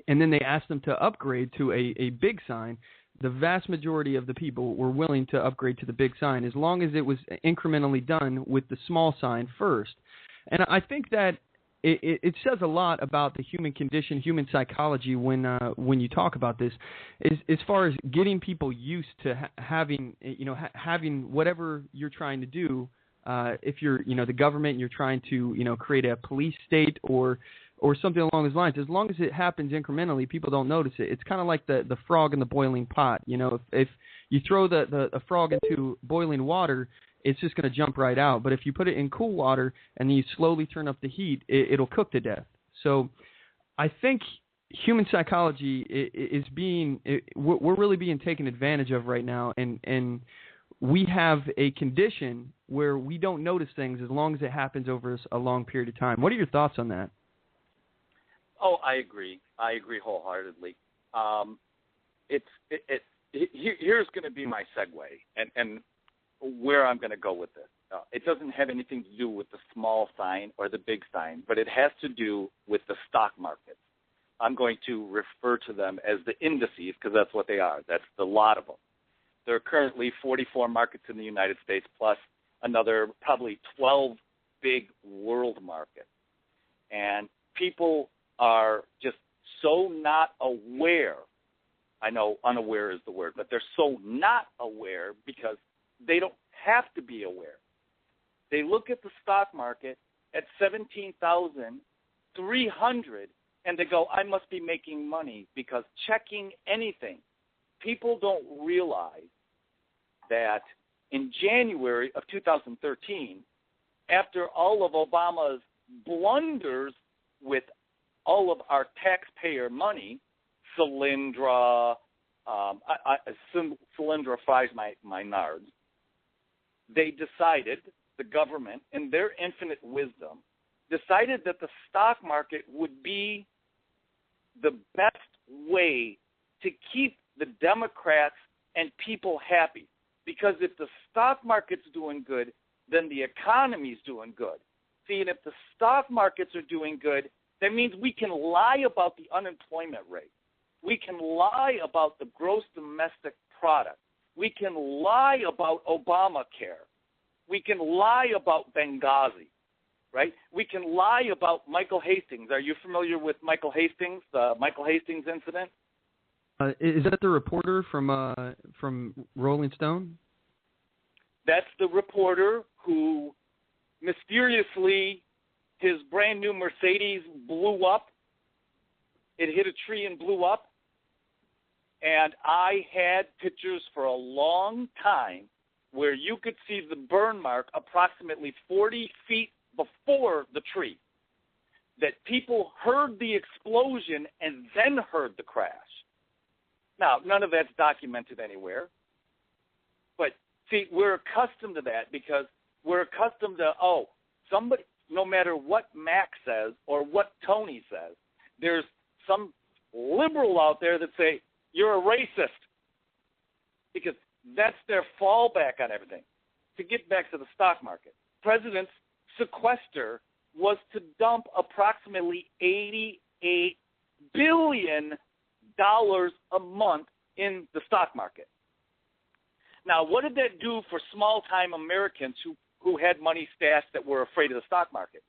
and then they asked them to upgrade to a big sign, the vast majority of the people were willing to upgrade to the big sign as long as it was incrementally done with the small sign first. And I think that it says a lot about the human condition, human psychology when you talk about this, as far as getting people used to having whatever you're trying to do. If you're the government and you're trying to create a police state or something along those lines, as long as it happens incrementally, people don't notice it. It's kind of like the frog in the boiling pot. If you throw the frog into boiling water, it's just going to jump right out. But if you put it in cool water and then you slowly turn up the heat, it'll cook to death. So I think human psychology we're really being taken advantage of right now, and we have a condition where we don't notice things as long as it happens over a long period of time. What are your thoughts on that? Oh, I agree. I agree wholeheartedly. Here's going to be my segue, and where I'm going to go with this. It doesn't have anything to do with the small sign or the big sign, but it has to do with the stock market. I'm going to refer to them as the indices because that's what they are. That's the lot of them. There are currently 44 markets in the United States plus another probably 12 big world markets. And people are just so not aware. I know unaware is the word, but they're so not aware because they don't have to be aware. They look at the stock market at 17,300 and they go, I must be making money because checking anything. People don't realize that in January of 2013, after all of Obama's blunders with all of our taxpayer money, Solyndra, Solyndra fries my nards, they decided, the government, in their infinite wisdom, decided that the stock market would be the best way to keep the Democrats and people happy. Because if the stock market's doing good, then the economy's doing good. See, and if the stock markets are doing good, that means we can lie about the unemployment rate. We can lie about the gross domestic product. We can lie about Obamacare. We can lie about Benghazi, right? We can lie about Michael Hastings. Are you familiar with Michael Hastings, the Michael Hastings incident? Is that the reporter from Rolling Stone? That's the reporter who mysteriously, his brand new Mercedes blew up. It hit a tree and blew up. And I had pictures for a long time where you could see the burn mark approximately 40 feet before the tree. That people heard the explosion and then heard the crash. Now, none of that's documented anywhere. But, see, we're accustomed to that because we're accustomed to, somebody, no matter what Mack says or what Tony says, there's some liberal out there that say, you're a racist. Because that's their fallback on everything. To get back to the stock market, President's sequester was to dump approximately $88 billion a month in the stock market. Now, what did that do for small-time Americans who had money stashed that were afraid of the stock market?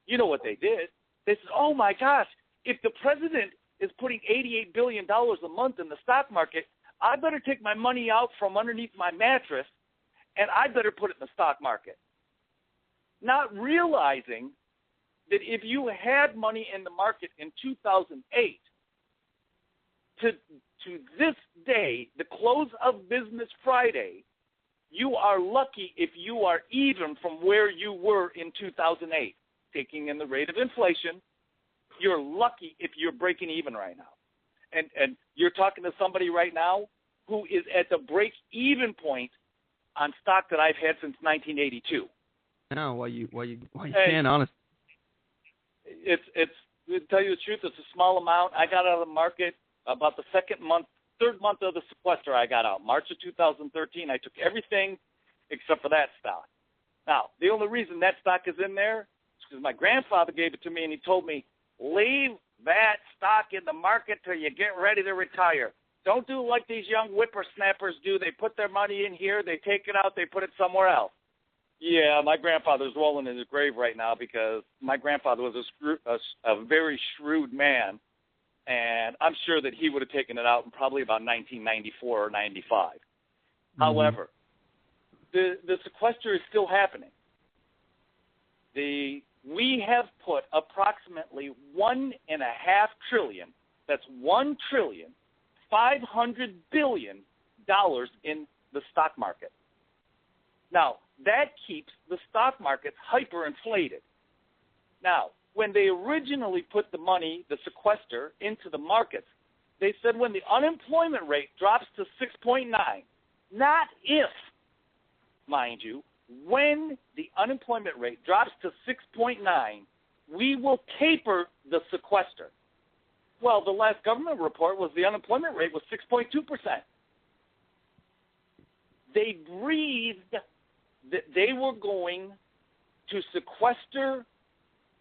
You know what they did? They said, oh, my gosh, if the president is putting $88 billion a month in the stock market, I better take my money out from underneath my mattress, and I better put it in the stock market. Not realizing that if you had money in the market in 2008, to this day, the close of business Friday, you are lucky if you are even from where you were in 2008. Taking in the rate of inflation, you're lucky if you're breaking even right now. And you're talking to somebody right now who is at the break-even point on stock that I've had since 1982. No, why you can, honestly. It's to tell you the truth, it's a small amount. I got out of the market about the third month of the sequester I got out. March of 2013, I took everything except for that stock. Now, the only reason that stock is in there is because my grandfather gave it to me, and he told me, leave that stock in the market till you get ready to retire. Don't do like these young whippersnappers do. They put their money in here, they take it out, they put it somewhere else. Yeah, my grandfather's rolling in his grave right now because my grandfather was a very shrewd man, and I'm sure that he would have taken it out in probably about 1994 or 95. Mm-hmm. However, the sequester is still happening. We have put approximately $1.5 trillion, that's $1.5 trillion in the stock market. Now, that keeps the stock market hyperinflated. Now, when they originally put the money, the sequester, into the markets, they said when the unemployment rate drops to 6.9, not if, mind you, when the unemployment rate drops to 6.9, we will taper the sequester. Well, the last government report was the unemployment rate was 6.2%. They breathed that they were going to sequester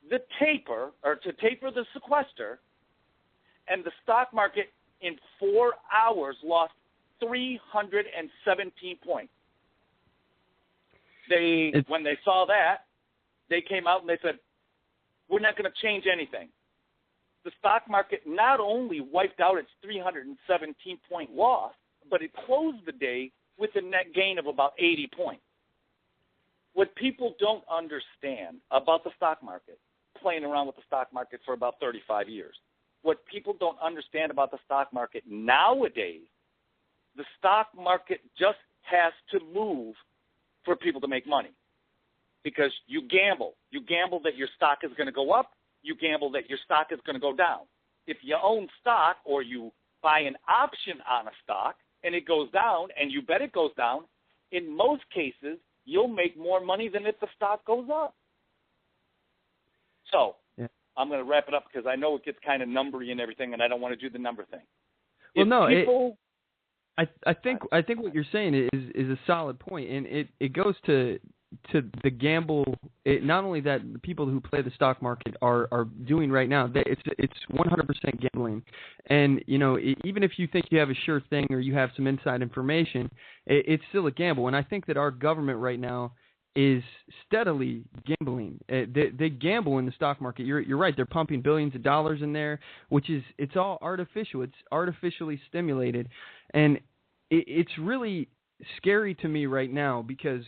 the taper, or to taper the sequester, and the stock market in 4 hours lost 317 points. when they saw that, they came out and they said, we're not going to change anything. The stock market not only wiped out its 317-point loss, but it closed the day with a net gain of about 80 points. What people don't understand about the stock market, playing around with the stock market for about 35 years, what people don't understand about the stock market nowadays, the stock market just has to move for people to make money. Because you gamble. You gamble that your stock is going to go up. You gamble that your stock is going to go down. If you own stock or you buy an option on a stock and it goes down and you bet it goes down, in most cases, you'll make more money than if the stock goes up. So I'm going to wrap it up because I know it gets kind of numbery and everything, and I don't want to do the number thing. I think what you're saying is a solid point, and it goes to the gamble. Not only that the people who play the stock market are doing right now, it's 100% gambling. And even if you think you have a sure thing or you have some inside information, it's still a gamble. And I think that our government right now is steadily gambling. They gamble in the stock market. You're right. They're pumping billions of dollars in there, it's all artificial. It's artificially stimulated, and it's really scary to me right now because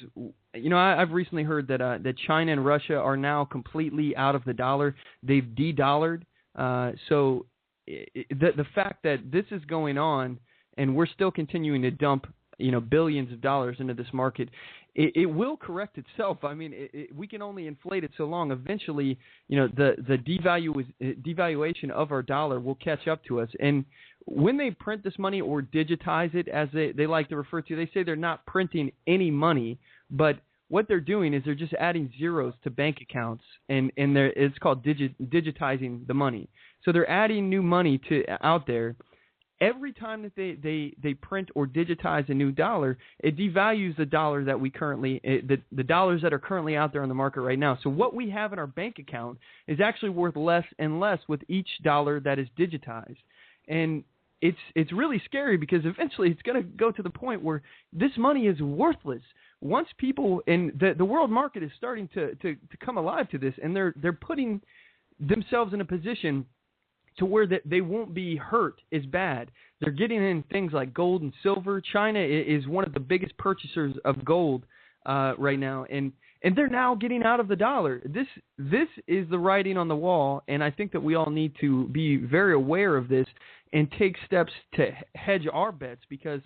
I've recently heard that China and Russia are now completely out of the dollar. They've de-dollared. So the fact that this is going on and we're still continuing to dump billions of dollars into this market, it will correct itself. I mean, we can only inflate it so long. Eventually, the devaluation of our dollar will catch up to us. And when they print this money or digitize it, as they like to refer to, they say they're not printing any money, but what they're doing is they're just adding zeros to bank accounts, and it's called digitizing the money. So they're adding new money out there. Every time that they print or digitize a new dollar, it devalues the dollar that we currently the dollars that are currently out there on the market right now. So what we have in our bank account is actually worth less and less with each dollar that is digitized, and it's really scary because eventually it's going to go to the point where this money is worthless. Once people in the world market is starting to come alive to this, and they're putting themselves in a position to where that they won't be hurt as bad. They're getting in things like gold and silver. China is one of the biggest purchasers of gold right now, and they're now getting out of the dollar. This is the writing on the wall, and I think that we all need to be very aware of this and take steps to hedge our bets, because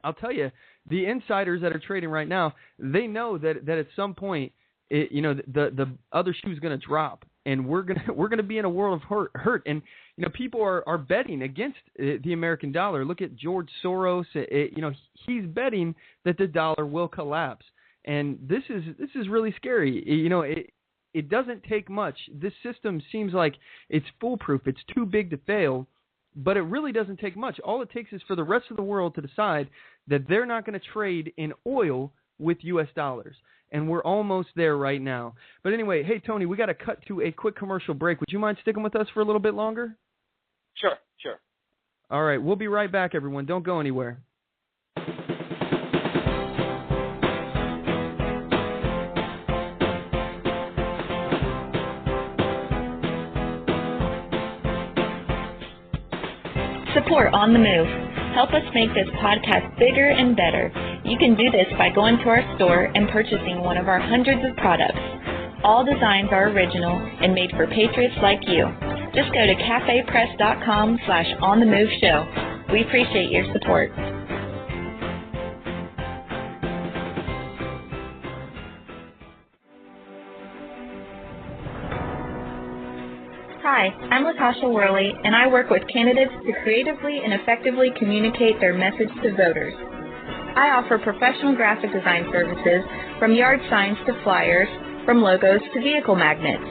I'll tell you, the insiders that are trading right now, they know that at some point, the other shoe's going to drop. And we're gonna be in a world of hurt, and people are betting against the American dollar. Look at George Soros. He's betting that the dollar will collapse, and this is really scary. It doesn't take much. This system seems like it's foolproof. It's too big to fail, but it really doesn't take much. All it takes is for the rest of the world to decide that they're not going to trade in oil with U.S. dollars. And we're almost there right now. But anyway, hey, Tony, we got to cut to a quick commercial break. Would you mind sticking with us for a little bit longer? Sure. All right, we'll be right back, everyone. Don't go anywhere. Support On The Move. Help us make this podcast bigger and better. You can do this by going to our store and purchasing one of our hundreds of products. All designs are original and made for patriots like you. Just go to cafepress.com/onthemoveshow. We appreciate your support. Hi, I'm Latasha Worley, and I work with candidates to creatively and effectively communicate their message to voters. I offer professional graphic design services, from yard signs to flyers, from logos to vehicle magnets.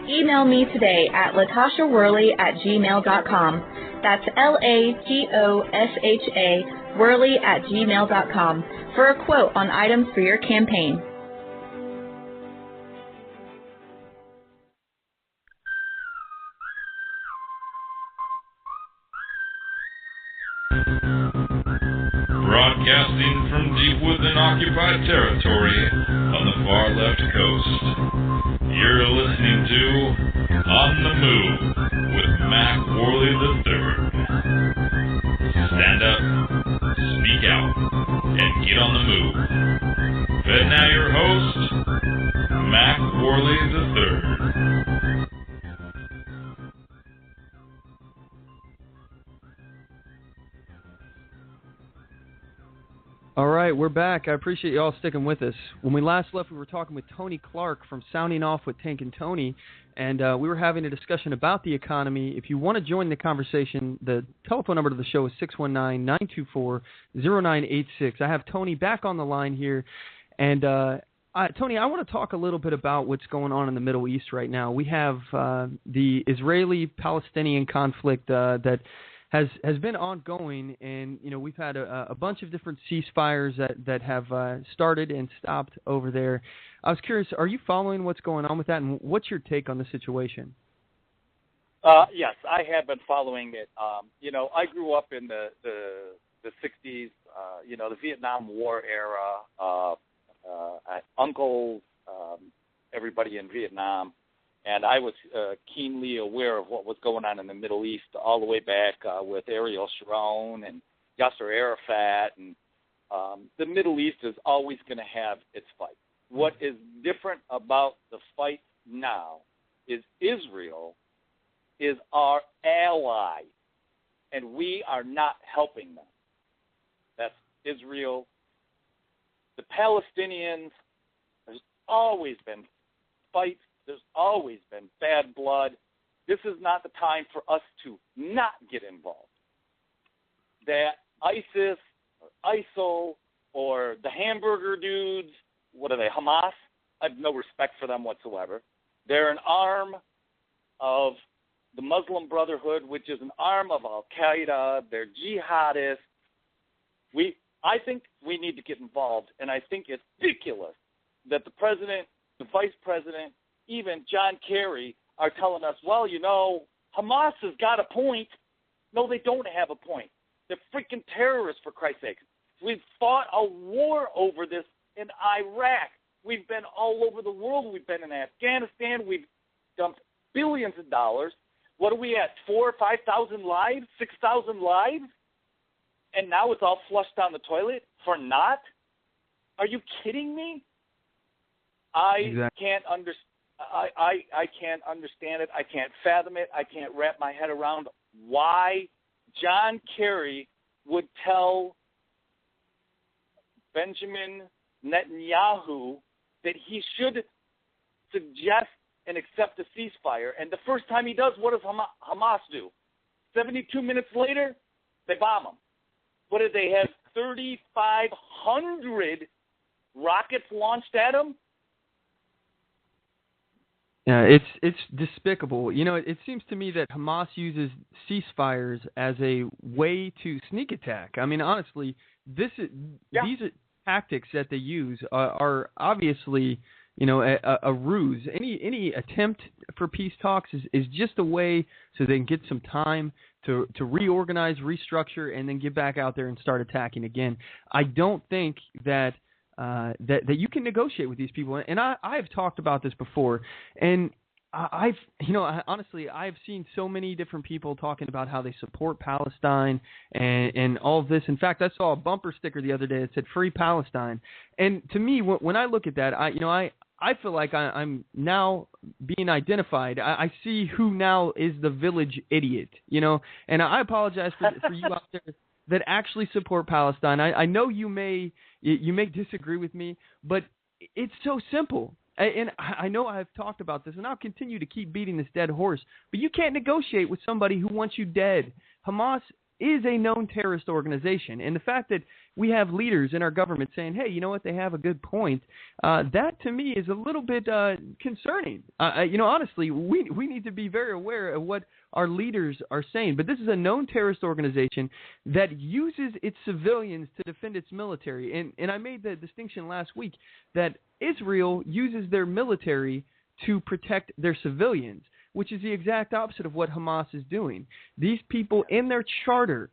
Email me today at latashaworley@gmail.com. That's LATOSHA Worley@gmail.com for a quote on items for your campaign. Broadcasting from deep within occupied territory, far left coast. You're listening to On the Move with Mack Worley III. Stand up, speak out, and get on the move. And now your host, Mack Worley III. All right, we're back. I appreciate you all sticking with us. When we last left, we were talking with Tony Clark from Sounding Off with Tank and Tony, and we were having a discussion about the economy. If you want to join the conversation, the telephone number to the show is 619-924-0986. I have Tony back on the line here, and Tony, I want to talk a little bit about what's going on in the Middle East right now. We have the Israeli-Palestinian conflict that has been ongoing, and we've had a bunch of different ceasefires that have started and stopped over there. I was curious, are you following what's going on with that, and what's your take on the situation? Yes, I have been following it. I grew up in the 60s, the Vietnam War era. Uncles, everybody in Vietnam. And I was keenly aware of what was going on in the Middle East all the way back with Ariel Sharon and Yasser Arafat. And the Middle East is always going to have its fight. What is different about the fight now is Israel is our ally, and we are not helping them. That's Israel. The Palestinians, there's always been fights. There's always been bad blood. This is not the time for us to not get involved. That ISIS or ISIL or the hamburger dudes, what are they, Hamas? I have no respect for them whatsoever. They're an arm of the Muslim Brotherhood, which is an arm of Al-Qaeda. They're jihadists. I think we need to get involved, and I think it's ridiculous that the president, the vice president, even John Kerry are telling us, well, Hamas has got a point. No, they don't have a point. They're freaking terrorists, for Christ's sake. We've fought a war over this in Iraq. We've been all over the world. We've been in Afghanistan. We've dumped billions of dollars. What are we at, 4,000 or 5,000 lives, 6,000 lives? And now it's all flushed down the toilet for naught? Are you kidding me? I can't understand. I can't understand it. I can't fathom it. I can't wrap my head around why John Kerry would tell Benjamin Netanyahu that he should suggest and accept a ceasefire. And the first time he does, what does Hamas do? 72 minutes later, they bomb him. What did they have? 3,500 rockets launched at him? Yeah, it's despicable. It seems to me that Hamas uses ceasefires as a way to sneak attack. I mean, honestly, these tactics that they use are obviously, a ruse. Any attempt for peace talks is just a way so they can get some time to reorganize, restructure, and then get back out there and start attacking again. I don't think that you can negotiate with these people. And I've talked about this before, and honestly, I've seen so many different people talking about how they support Palestine and all of this. In fact, I saw a bumper sticker the other day that said "Free Palestine," and to me, when I look at that, I feel like I'm now being identified. I see who now is the village idiot, and I apologize for you out there that actually support Palestine. I know you may disagree with me, but it's so simple. And I know I've talked about this, and I'll continue to keep beating this dead horse, but you can't negotiate with somebody who wants you dead. Hamas is a known terrorist organization, and the fact that we have leaders in our government saying, hey, you know what, they have a good point, that to me is a little bit concerning. Honestly, we need to be very aware of what our leaders are saying. But this is a known terrorist organization that uses its civilians to defend its military. And I made the distinction last week that Israel uses their military to protect their civilians, which is the exact opposite of what Hamas is doing. These people in their charter,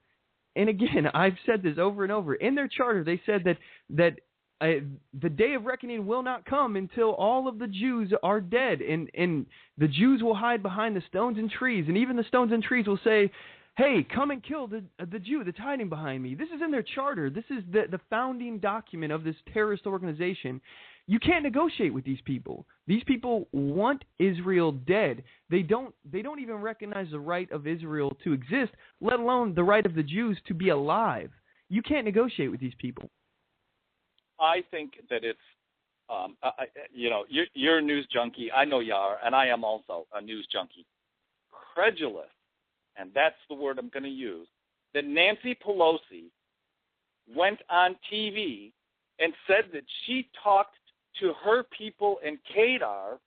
and again, I've said this over and over, in their charter they said that the day of reckoning will not come until all of the Jews are dead, and the Jews will hide behind the stones and trees, and even the stones and trees will say, hey, come and kill the Jew that's hiding behind me. This is in their charter. This is the founding document of this terrorist organization. You can't negotiate with these people. These people want Israel dead. They don't even recognize the right of Israel to exist, let alone the right of the Jews to be alive. You can't negotiate with these people. I think that it's, you're a news junkie. I know you are, and I am also a news junkie. Credulous, and that's the word I'm going to use, that Nancy Pelosi went on TV and said that she talked to her people in Qatar,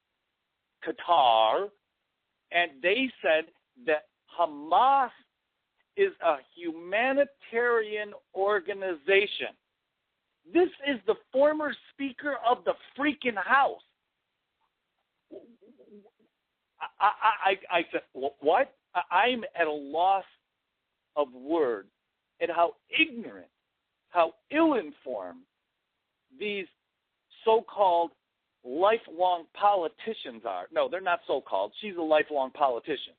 and they said that Hamas is a humanitarian organization. This is the former Speaker of the freaking House. I said, what? I'm at a loss of words at how ignorant, how ill-informed these so-called lifelong politicians are. No, they're not so-called. She's a lifelong politician.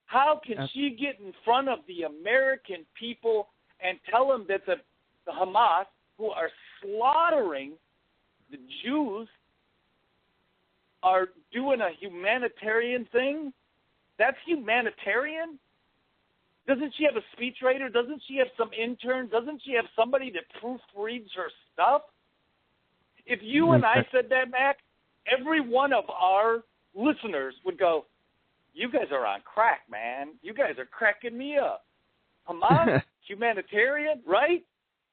How can she get in front of the American people and tell them that the Hamas, who are slaughtering the Jews, are doing a humanitarian thing? That's humanitarian? Doesn't she have a speechwriter? Doesn't she have some intern? Doesn't she have somebody that proofreads her stuff? If you and I said that, Mac, every one of our listeners would go, you guys are on crack, man. You guys are cracking me up. Hamas, humanitarian, right?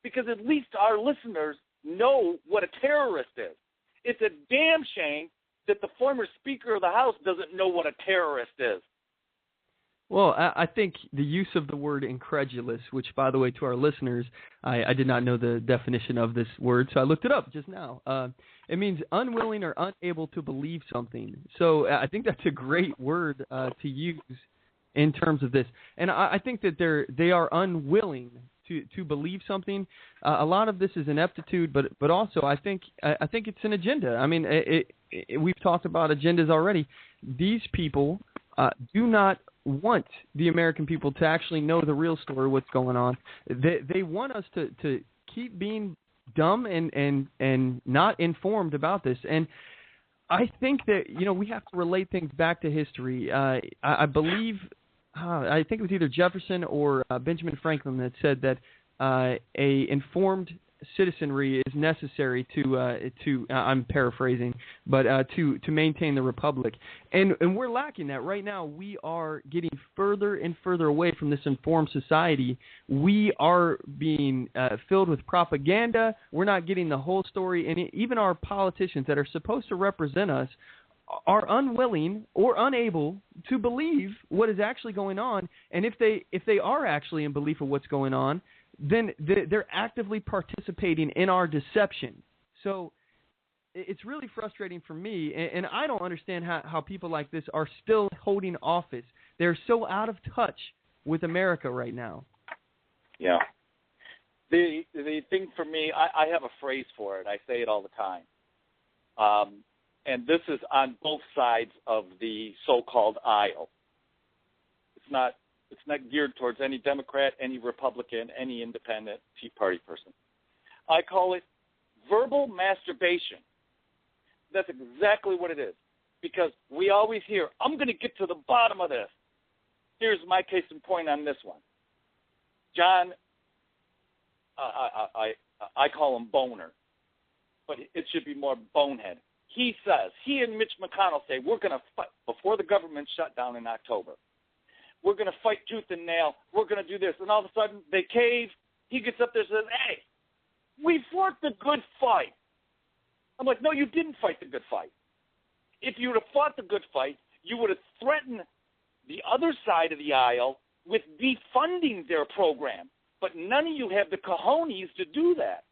Because at least our listeners know what a terrorist is. It's a damn shame that the former Speaker of the House doesn't know what a terrorist is. Well, I think the use of the word incredulous, which, by the way, to our listeners, I did not know the definition of this word, so I looked it up just now. It means unwilling or unable to believe something. So I think that's a great word to use in terms of this. And I think that they are unwilling to believe something. A lot of this is ineptitude, but also I think it's an agenda. I mean, we've talked about agendas already. These people do not want the American people to actually know the real story, what's going on. They want us to keep being dumb and not informed about this. And I think that, we have to relate things back to history. I believe, I think it was either Jefferson or Benjamin Franklin that said that a informed citizenry is necessary to I'm paraphrasing, but to maintain the republic, and we're lacking that right now. We are getting further and further away from this informed society. We are being filled with propaganda. We're not getting the whole story, and even our politicians that are supposed to represent us are unwilling or unable to believe what is actually going on. And if they are actually in belief of what's going on, then they're actively participating in our deception. So it's really frustrating for me, and I don't understand how people like this are still holding office. They're so out of touch with America right now. Yeah. The thing for me, I have a phrase for it. I say it all the time. And this is on both sides of the so-called aisle. It's not geared towards any Democrat, any Republican, any independent Tea Party person. I call it verbal masturbation. That's exactly what it is. Because we always hear, I'm going to get to the bottom of this. Here's my case in point on this one. John, I call him Boner, but it should be more Bonehead. He and Mitch McConnell say, we're going to fight before the government shut down in October. We're going to fight tooth and nail. We're going to do this. And all of a sudden, they cave. He gets up there and says, hey, we fought the good fight. I'm like, no, you didn't fight the good fight. If you would have fought the good fight, you would have threatened the other side of the aisle with defunding their program. But none of you have the cojones to do that,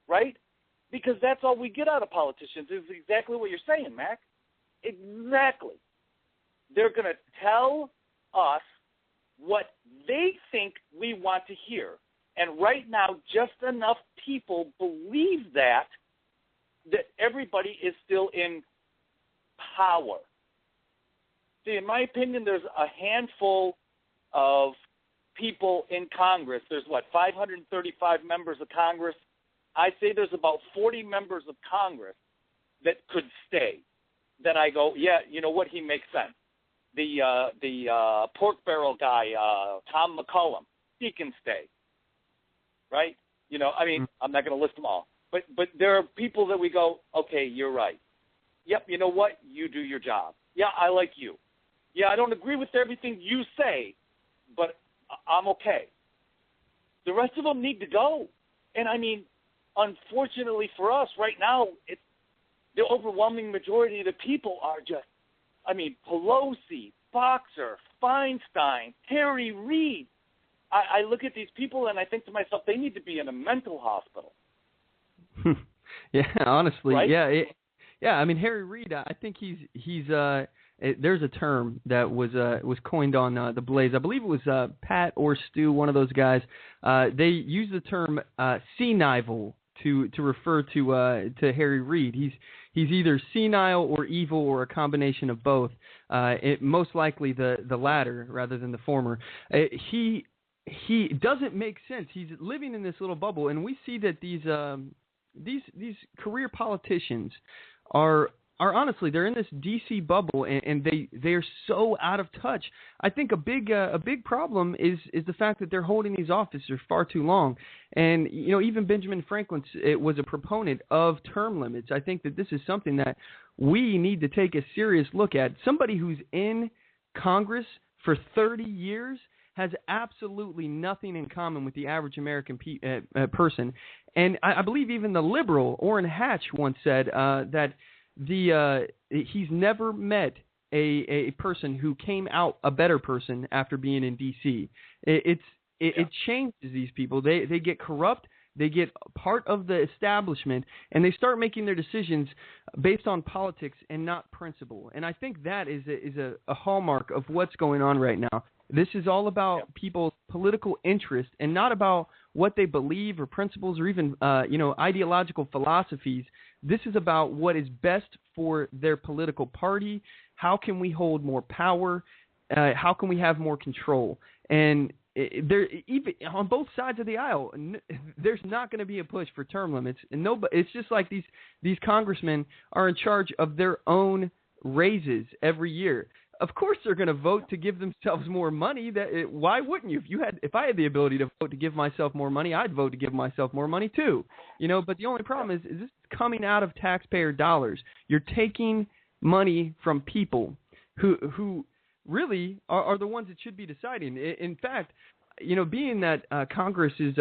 right? Because that's all we get out of politicians is exactly what you're saying, Mac. Exactly. They're going to tell us what they think we want to hear. And right now, just enough people believe that everybody is still in power. See, in my opinion, there's a handful of people in Congress. There's, 535 members of Congress? I say there's about 40 members of Congress that could stay. Then I go, yeah, you know what, he makes sense. The pork barrel guy, Tom McCollum, he can stay, right? You know, I mean, I'm not going to list them all. But there are people that we go, okay, you're right. Yep, you know what? You do your job. Yeah, I like you. Yeah, I don't agree with everything you say, but I'm okay. The rest of them need to go. And, I mean, unfortunately for us right now, the overwhelming majority of the people are just, I mean, Pelosi, Boxer, Feinstein, Harry Reid. I look at these people and I think to myself, they need to be in a mental hospital. Yeah, honestly, right? yeah. I mean, Harry Reid. I think he's. There's a term that was coined on the Blaze. I believe it was Pat or Stu, one of those guys. They use the term senile to refer to Harry Reid. He's either senile or evil or a combination of both. Most likely the latter rather than the former. He doesn't make sense. He's living in this little bubble, and we see that these career politicians are honestly, they're in this DC bubble, and they're so out of touch. I think a big problem is the fact that they're holding these offices far too long. And you know, even Benjamin Franklin was a proponent of term limits. I think that this is something that we need to take a serious look at. Somebody who's in Congress for 30 years has absolutely nothing in common with the average American person. And I believe even the liberal Orrin Hatch once said that he's never met a person who came out a better person after being in D.C. It changes these people. They get corrupt. They get part of the establishment, and they start making their decisions based on politics and not principle. And I think that is a hallmark of what's going on right now. This is all about people's political interest and not about what they believe or principles or even ideological philosophies. This is about what is best for their political party. How can we hold more power? How can we have more control? And there, even on both sides of the aisle, there's not going to be a push for term limits. And it's just like these congressmen are in charge of their own raises every year. Of course, they're going to vote to give themselves more money. Why wouldn't you? If I had the ability to vote to give myself more money, I'd vote to give myself more money too. You know, but the only problem is this is coming out of taxpayer dollars. You're taking money from people who really are the ones that should be deciding. In fact, you know, being that Congress's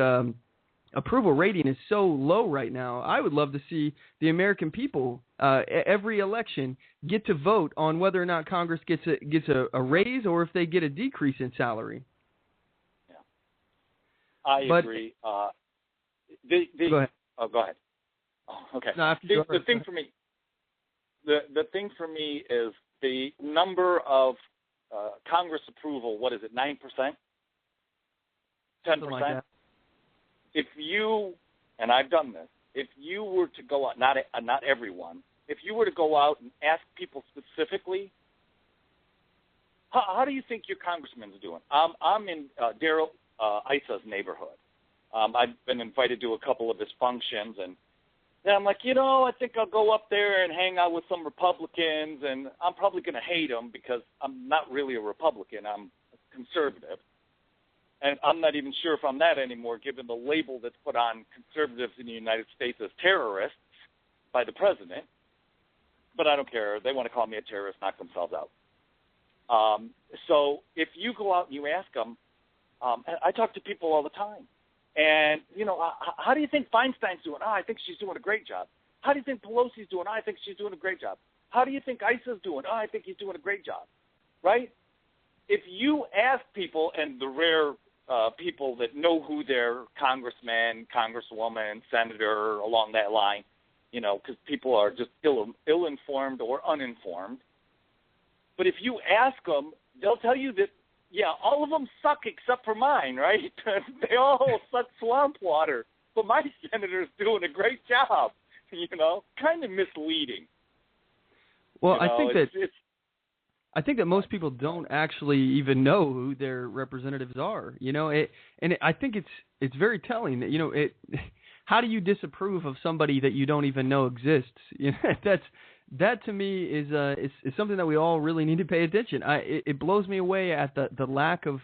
approval rating is so low right now, I would love to see the American people every election get to vote on whether or not Congress gets a raise or if they get a decrease in salary. Yeah, I agree. Go ahead. Oh, go ahead. Oh, okay. No, the thing for me, the thing for me is the number of Congress approval. What is it? 9%, 10%. If you, and I've done this, if you were to go out, not everyone, if you were to go out and ask people specifically, how do you think your congressman's doing? I'm in Daryl Isa's neighborhood. I've been invited to a couple of his functions, and then I'm like, I think I'll go up there and hang out with some Republicans, and I'm probably going to hate them because I'm not really a Republican. I'm a conservative. And I'm not even sure if I'm that anymore, given the label that's put on conservatives in the United States as terrorists by the president. But I don't care. They want to call me a terrorist, knock themselves out. So if you go out and you ask them, I talk to people all the time. And, how do you think Feinstein's doing? I think she's doing a great job. How do you think Pelosi's doing? I think she's doing a great job. How do you think Isa's doing? I think he's doing a great job. Right? If you ask people, and the rare people that know who their congressman, congresswoman, senator, along that line, because people are just ill-informed or uninformed. But if you ask them, they'll tell you that yeah, all of them suck except for mine, right? They all suck swamp water. But my senator's doing a great job, kind of misleading. Well, I think that most people don't actually even know who their representatives are, I think it's very telling that, how do you disapprove of somebody that you don't even know exists? That to me is something that we all really need to pay attention. It blows me away at the lack of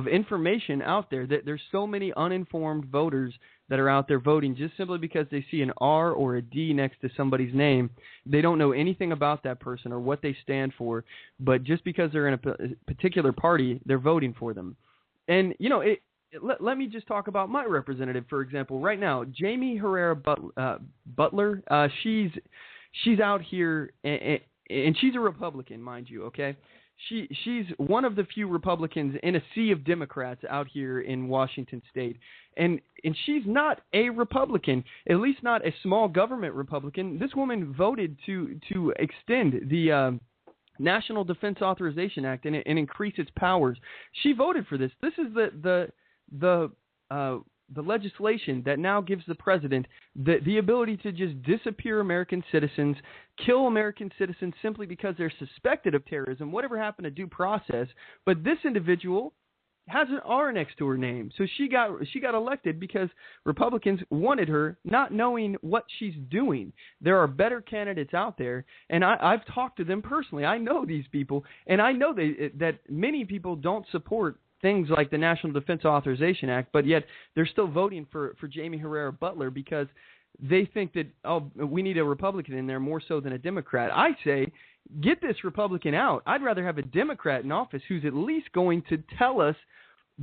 information out there. That there's so many uninformed voters that are out there voting just simply because they see an R or a D next to somebody's name. They don't know anything about that person or what they stand for, but just because they're in a particular party, they're voting for them. And let me just talk about my representative, for example. Right now, Jamie Herrera Butler, she's out here, and she's a Republican, mind you, okay? She's one of the few Republicans in a sea of Democrats out here in Washington State. And she's not a Republican, at least not a small government Republican. This woman voted to extend the National Defense Authorization Act and increase its powers. She voted for this. This is the legislation that now gives the president the ability to just disappear American citizens, kill American citizens simply because they're suspected of terrorism, whatever happened to due process. But this individual has an R next to her name. So she got elected because Republicans wanted her, not knowing what she's doing. There are better candidates out there, and I've talked to them personally. I know these people, and I know that many people don't support things like the National Defense Authorization Act, but yet they're still voting for Jamie Herrera Butler because they think that, we need a Republican in there more so than a Democrat. I say, get this Republican out. I'd rather have a Democrat in office who's at least going to tell us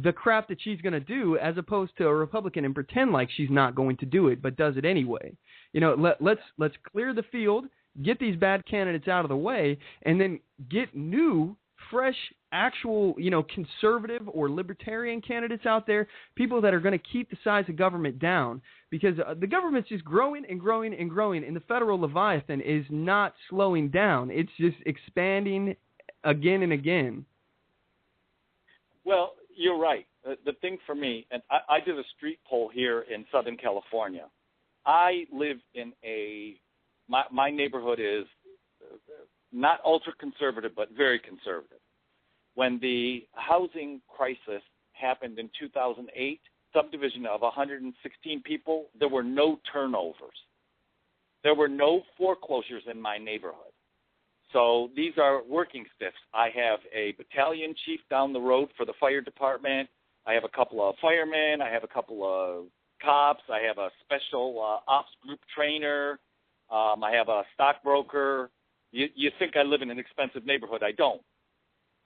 the crap that she's going to do, as opposed to a Republican and pretend like she's not going to do it, but does it anyway. Let's clear the field, get these bad candidates out of the way, and then get new, fresh, actual, conservative or libertarian candidates out there, people that are going to keep the size of government down, because the government's just growing and growing and growing, and the federal Leviathan is not slowing down. It's just expanding again and again. Well, you're right. The thing for me, and I did a street poll here in Southern California. I live in my neighborhood is not ultra-conservative, but very conservative. When the housing crisis happened in 2008, subdivision of 116 people, there were no turnovers. There were no foreclosures in my neighborhood. So these are working stiffs. I have a battalion chief down the road for the fire department. I have a couple of firemen. I have a couple of cops. I have a special ops group trainer. I have a stockbroker. You think I live in an expensive neighborhood. I don't.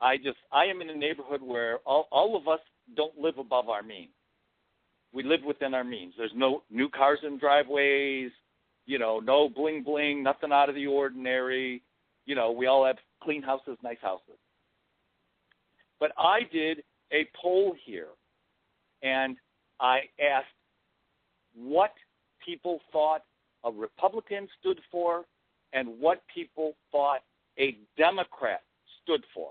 I am in a neighborhood where all of us don't live above our means. We live within our means. There's no new cars in driveways, no bling bling, nothing out of the ordinary. We all have clean houses, nice houses. But I did a poll here, and I asked what people thought a Republican stood for and what people thought a Democrat stood for.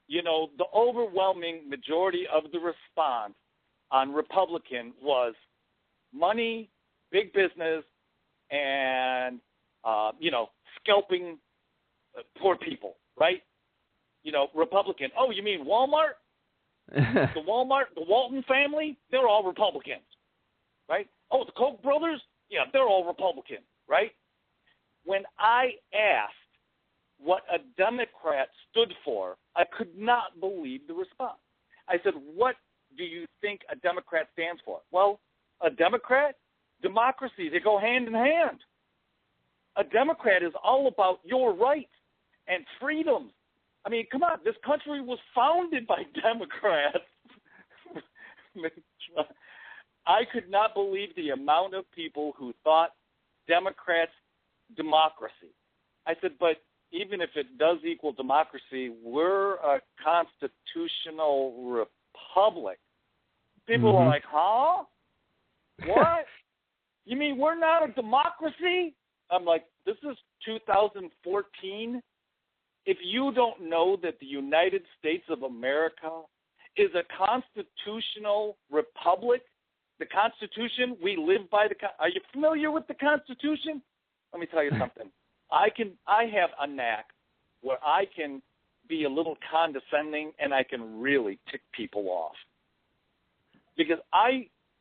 The overwhelming majority of the response on Republican was money, big business, and, scalping poor people, right? Republican. Oh, you mean Walmart? The Walton family? They're all Republicans, right? Oh, the Koch brothers? Yeah, they're all Republican, right? When I asked what a Democrat stood for, I could not believe the response. I said, what do you think a Democrat stands for? Well, a Democrat, democracy, they go hand in hand. A Democrat is all about your rights and freedoms. I mean, come on, this country was founded by Democrats. I could not believe the amount of people who thought Democrats democracy. I said, but even if it does equal democracy, we're a constitutional republic. People are like, huh? What? You mean we're not a democracy? I'm like, this is 2014. if you don't know that the United States of America is a constitutional republic, the Constitution, we live by are you familiar with the Constitution? Let me tell you something. I have a knack where I can be a little condescending and I can really tick people off. Because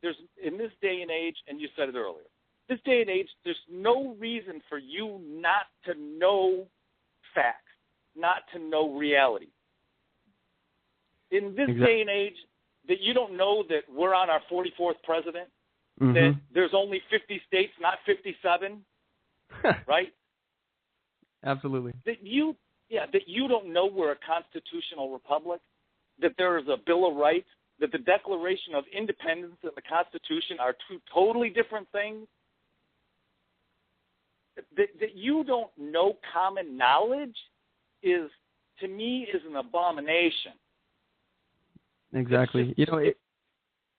there's in this day and age, and you said it earlier, this day and age, there's no reason for you not to know facts, not to know reality. In this day and age, that you don't know that we're on our 44th president, that there's only 50 states, not 57, right? Absolutely. That you don't know we're a constitutional republic, that there is a Bill of Rights, that the Declaration of Independence and the Constitution are two totally different things, that you don't know common knowledge is, to me, is an abomination. Exactly.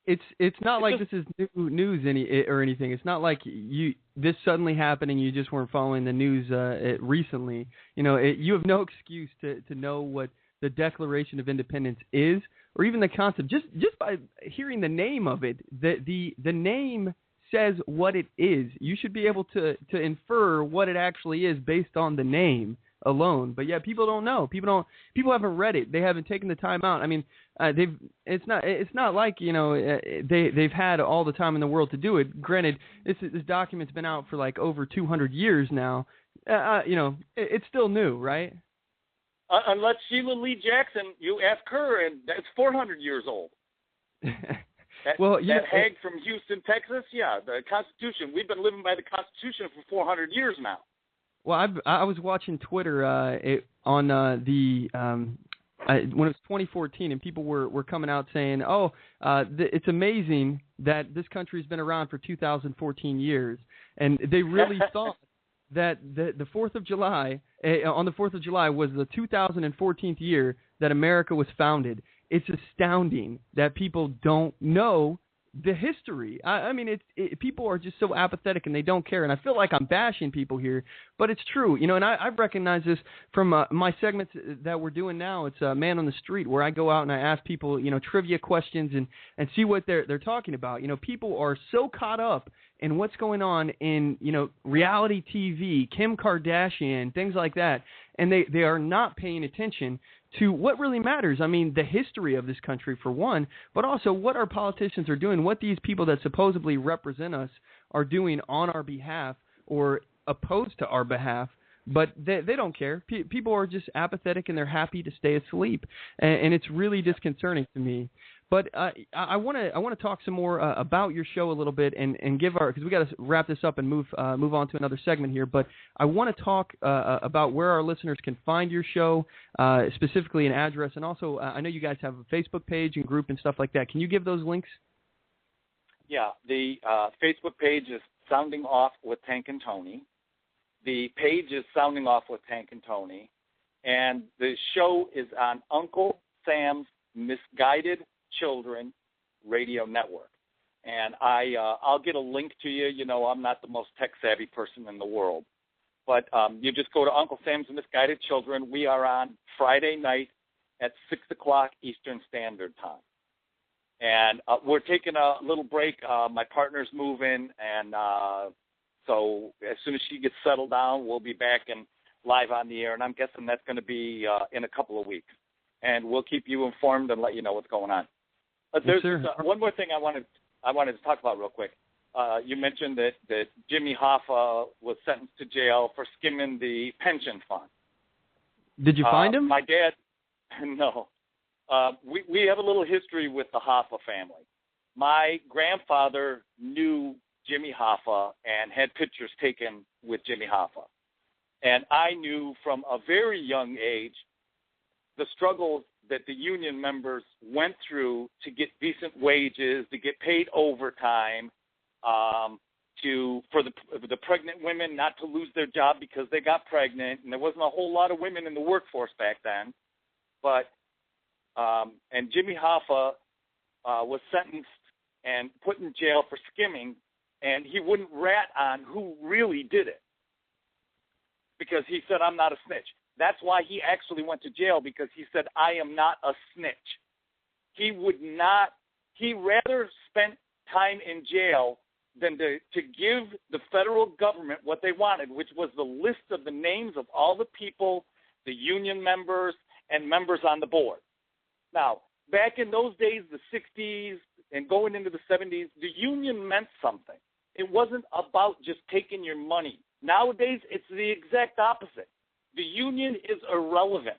It's not like this is new news or anything. It's not like this suddenly happened and you just weren't following the news recently. You have no excuse to know what the Declaration of Independence is, or even the concept. Just by hearing the name of it, the name says what it is. You should be able to infer what it actually is based on the name alone. But yeah, people don't know. People haven't read it. They haven't taken the time out. I mean, it's not like they've had all the time in the world to do it. Granted, this document's been out for like over 200 years now. It's still new, right? Unless Sheila Lee Jackson, you ask her, and that's 400 years old. That hag from Houston, Texas, the Constitution. We've been living by the Constitution for 400 years now. Well, I was watching Twitter on when it was 2014, and people were coming out saying, it's amazing that this country's been around for 2014 years. And they really thought that the 4th of July, on the 4th of July, was the 2014th year that America was founded. It's astounding that people don't know the history. I mean, people are just so apathetic and they don't care. And I feel like I'm bashing people here, but it's true. And I've recognized this from my segments that we're doing now. It's Man on the Street, where I go out and I ask people, trivia questions and see what they're talking about. People are so caught up in what's going on in, reality TV, Kim Kardashian, things like that. And they are not paying attention to what really matters. I mean, the history of this country, for one, but also what our politicians are doing, what these people that supposedly represent us are doing on our behalf or opposed to our behalf. But they don't care. People are just apathetic and they're happy to stay asleep. And it's really disconcerting to me. But I want to talk some more about your show a little bit and give because we got to wrap this up and move on to another segment here. But I want to talk about where our listeners can find your show, specifically an address, and also I know you guys have a Facebook page and group and stuff like that. Can you give those links? Yeah, the Facebook page is Sounding Off with Tank and Tony. The page is Sounding Off with Tank and Tony, and the show is on Uncle Sam's Misguided Children Radio Network. And I'll get a link to you. I'm not the most tech-savvy person in the world. But you just go to Uncle Sam's Misguided Children. We are on Friday night at 6 o'clock Eastern Standard Time. And we're taking a little break. My partner's moving, and so as soon as she gets settled down, we'll be back and live on the air. And I'm guessing that's going to be in a couple of weeks. And we'll keep you informed and let you know what's going on. There's one more thing I wanted to talk about real quick. You mentioned that Jimmy Hoffa was sentenced to jail for skimming the pension fund. Did you find him? My dad, no. We have a little history with the Hoffa family. My grandfather knew Jimmy Hoffa and had pictures taken with Jimmy Hoffa. And I knew from a very young age the struggles that the union members went through to get decent wages, to get paid overtime, for the pregnant women not to lose their job because they got pregnant, and there wasn't a whole lot of women in the workforce back then. But and Jimmy Hoffa was sentenced and put in jail for skimming, and he wouldn't rat on who really did it because he said, "I'm not a snitch." That's why he actually went to jail, because he said, I am not a snitch. He rather spent time in jail than to give the federal government what they wanted, which was the list of the names of all the people, the union members, and members on the board. Now, back in those days, the 60s and going into the 70s, the union meant something. It wasn't about just taking your money. Nowadays, it's the exact opposite. The union is irrelevant.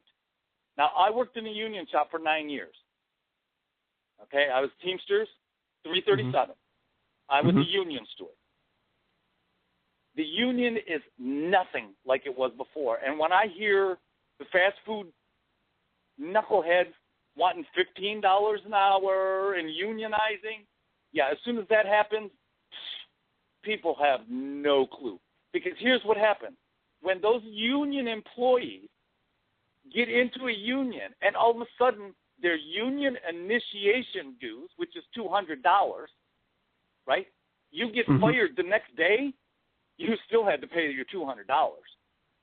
Now, I worked in a union shop for 9 years. Okay, I was Teamsters, 337. I was a union steward. The union is nothing like it was before. And when I hear the fast food knuckleheads wanting $15 an hour and unionizing, yeah, as soon as that happens, people have no clue. Because here's what happens. When those union employees get into a union and all of a sudden their union initiation dues, which is $200, right? You get fired the next day, you still had to pay your $200.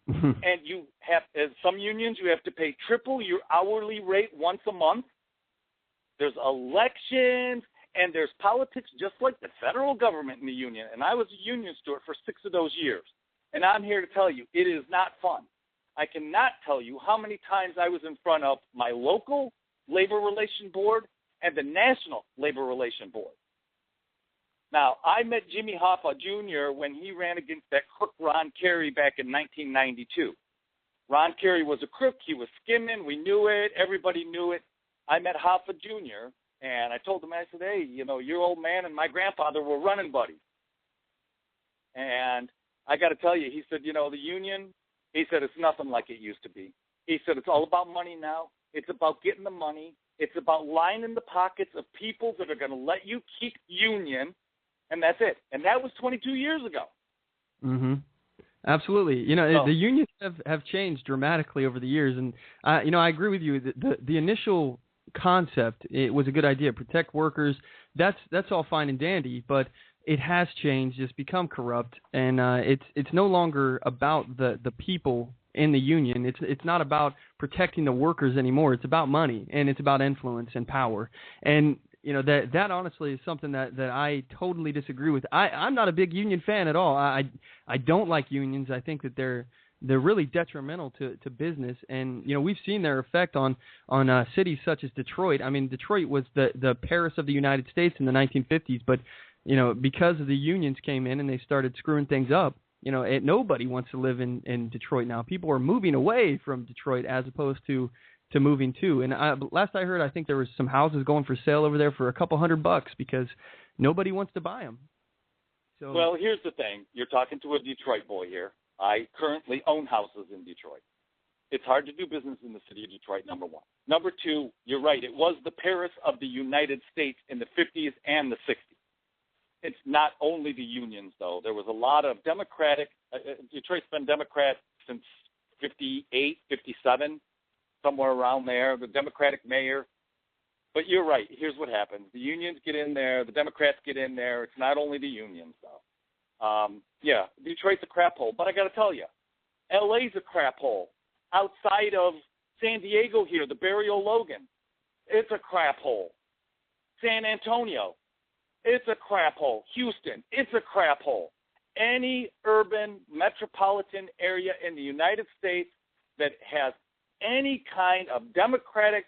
And you have, as some unions, you have to pay triple your hourly rate once a month. There's elections, and there's politics just like the federal government in the union. And I was a union steward for 6 of those years. And I'm here to tell you, it is not fun. I cannot tell you how many times I was in front of my local labor relation board and the national labor relation board. Now, I met Jimmy Hoffa Jr. when he ran against that crook Ron Carey back in 1992. Ron Carey was a crook. He was skimming. We knew it. Everybody knew it. I met Hoffa Jr., and I told him, I said, hey, you know, your old man and my grandfather were running buddies. And I got to tell you, he said, you know, the union, he said, it's nothing like it used to be. He said, it's all about money now. It's about getting the money. It's about lining the pockets of people that are going to let you keep union, and that's it. And that was 22 years ago. Absolutely. You know, the unions have changed dramatically over the years. And, you know, I agree with you. The initial concept, it was a good idea. Protect workers. That's all fine and dandy, but it has changed. It's become corrupt, and it's no longer about the people in the union. It's not about protecting the workers anymore. It's about money, and it's about influence and power. And you know, that honestly is something that I totally disagree with. I'm not a big union fan at all. I don't like unions. I think that they're really detrimental to business. And, you know, we've seen their effect on cities such as Detroit. I mean, Detroit was the Paris of the United States in the 1950s, but, you know, because of the unions came in and they started screwing things up, you know, nobody wants to live in Detroit now. People are moving away from Detroit as opposed to moving to. And last I heard, I think there was some houses going for sale over there for $200 because nobody wants to buy them. So, well, here's the thing. You're talking to a Detroit boy here. I currently own houses in Detroit. It's hard to do business in the city of Detroit, number one. Number two, you're right. It was the Paris of the United States in the 50s and the 60s. It's not only the unions, though. There was a lot of Democratic Detroit's been Democrat since 58, 57, somewhere around there, the Democratic mayor. But you're right. Here's what happens. The unions get in there. The Democrats get in there. It's not only the unions, though. Yeah, Detroit's a crap hole. But I got to tell you, L.A.'s a crap hole. Outside of San Diego here, the Barrio Logan, it's a crap hole. San Antonio, it's a crap hole. Houston, it's a crap hole. Any urban metropolitan area in the United States that has any kind of Democratic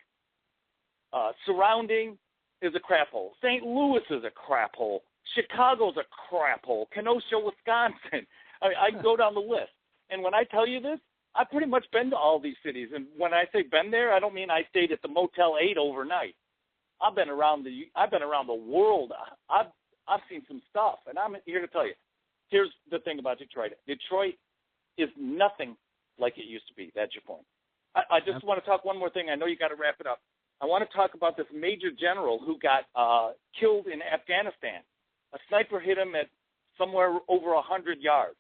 surrounding is a crap hole. St. Louis is a crap hole. Chicago's a crap hole. Kenosha, Wisconsin. I can go down the list. And when I tell you this, I've pretty much been to all these cities. And when I say been there, I don't mean I stayed at the Motel 8 overnight. I've been around the world. I've seen some stuff, and I'm here to tell you. Here's the thing about Detroit. Detroit is nothing like it used to be. That's your point. I just want to talk one more thing. I know you got to wrap it up. I want to talk about this major general who got killed in Afghanistan. A sniper hit him at somewhere over 100 yards.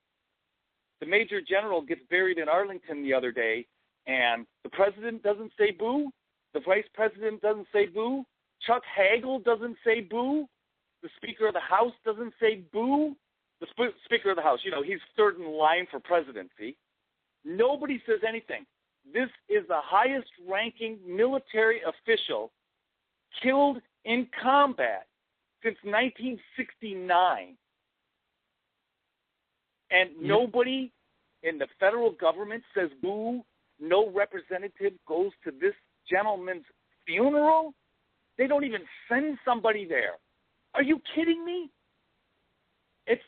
The major general gets buried in Arlington the other day, and the president doesn't say boo. The vice president doesn't say boo. Chuck Hagel doesn't say boo. The Speaker of the House doesn't say boo. The Speaker of the House, you know, he's third in line for presidency. Nobody says anything. This is the highest-ranking military official killed in combat since 1969. And nobody in the federal government says boo. No representative goes to this gentleman's funeral. They don't even send somebody there. Are you kidding me? It's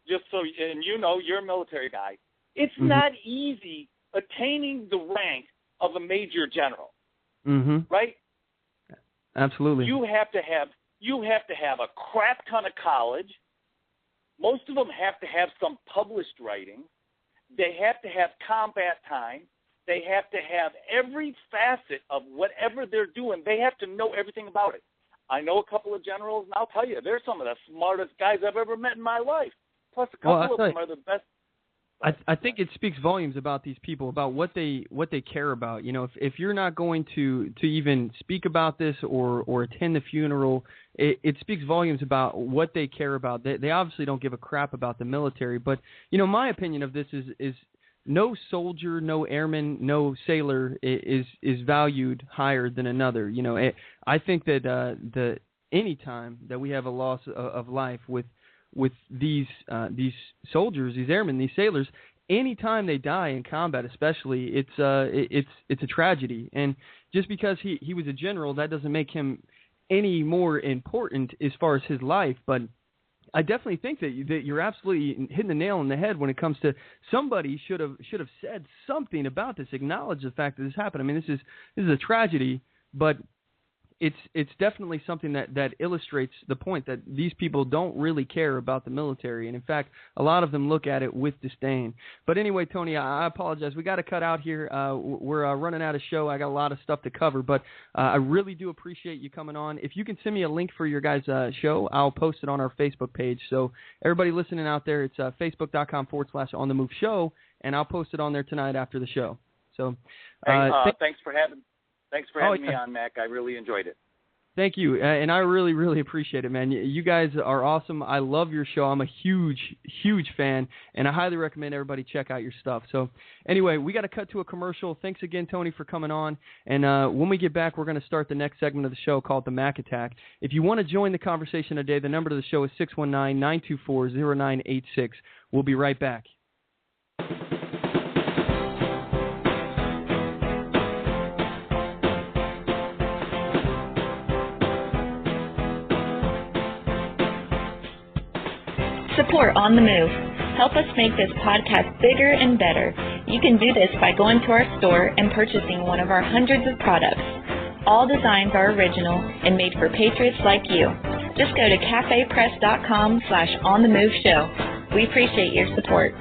just so, and you know, you're a military guy. It's not easy attaining the rank of a major general, right? Absolutely. You have to have a crap ton of college. Most of them have to have some published writing. They have to have combat time. They have to have every facet of whatever they're doing. They have to know everything about it. I know a couple of generals, and I'll tell you, they're some of the smartest guys I've ever met in my life. Plus, a couple of them are the best. I think it speaks volumes about these people, about what they care about. You know, if you're not going to even speak about this or attend the funeral, it speaks volumes about what they care about. They obviously don't give a crap about the military. But, you know, my opinion of this is no soldier, no airman, no sailor is valued higher than another. You know, I think that any time that we have a loss of life with these soldiers, these airmen, these sailors, anytime they die in combat, especially, it's a tragedy. And just because he was a general, that doesn't make him any more important as far as his life. But I definitely think that you're absolutely hitting the nail on the head when it comes to somebody should have said something about this, acknowledge the fact that this happened. I mean, this is a tragedy, but it's definitely something that illustrates the point that these people don't really care about the military. And, in fact, a lot of them look at it with disdain. But anyway, Tony, I apologize. We got to cut out here. We're running out of show. I got a lot of stuff to cover. But I really do appreciate you coming on. If you can send me a link for your guys' show, I'll post it on our Facebook page. So everybody listening out there, it's facebook.com/OnTheMoveShow, and I'll post it on there tonight after the show. So thanks for having me on, Mack. I really enjoyed it. Thank you, and I really, really appreciate it, man. You guys are awesome. I love your show. I'm a huge, huge fan, and I highly recommend everybody check out your stuff. So anyway, we got to cut to a commercial. Thanks again, Tony, for coming on. And when we get back, we're going to start the next segment of the show called The Mack Attack. If you want to join the conversation today, the number to the show is 619-924-0986. We'll be right back. Support On The Move. Help us make this podcast bigger and better. You can do this by going to our store and purchasing one of our hundreds of products. All designs are original and made for patriots like you. Just go to cafepress.com/OnTheMoveShow. We appreciate your support.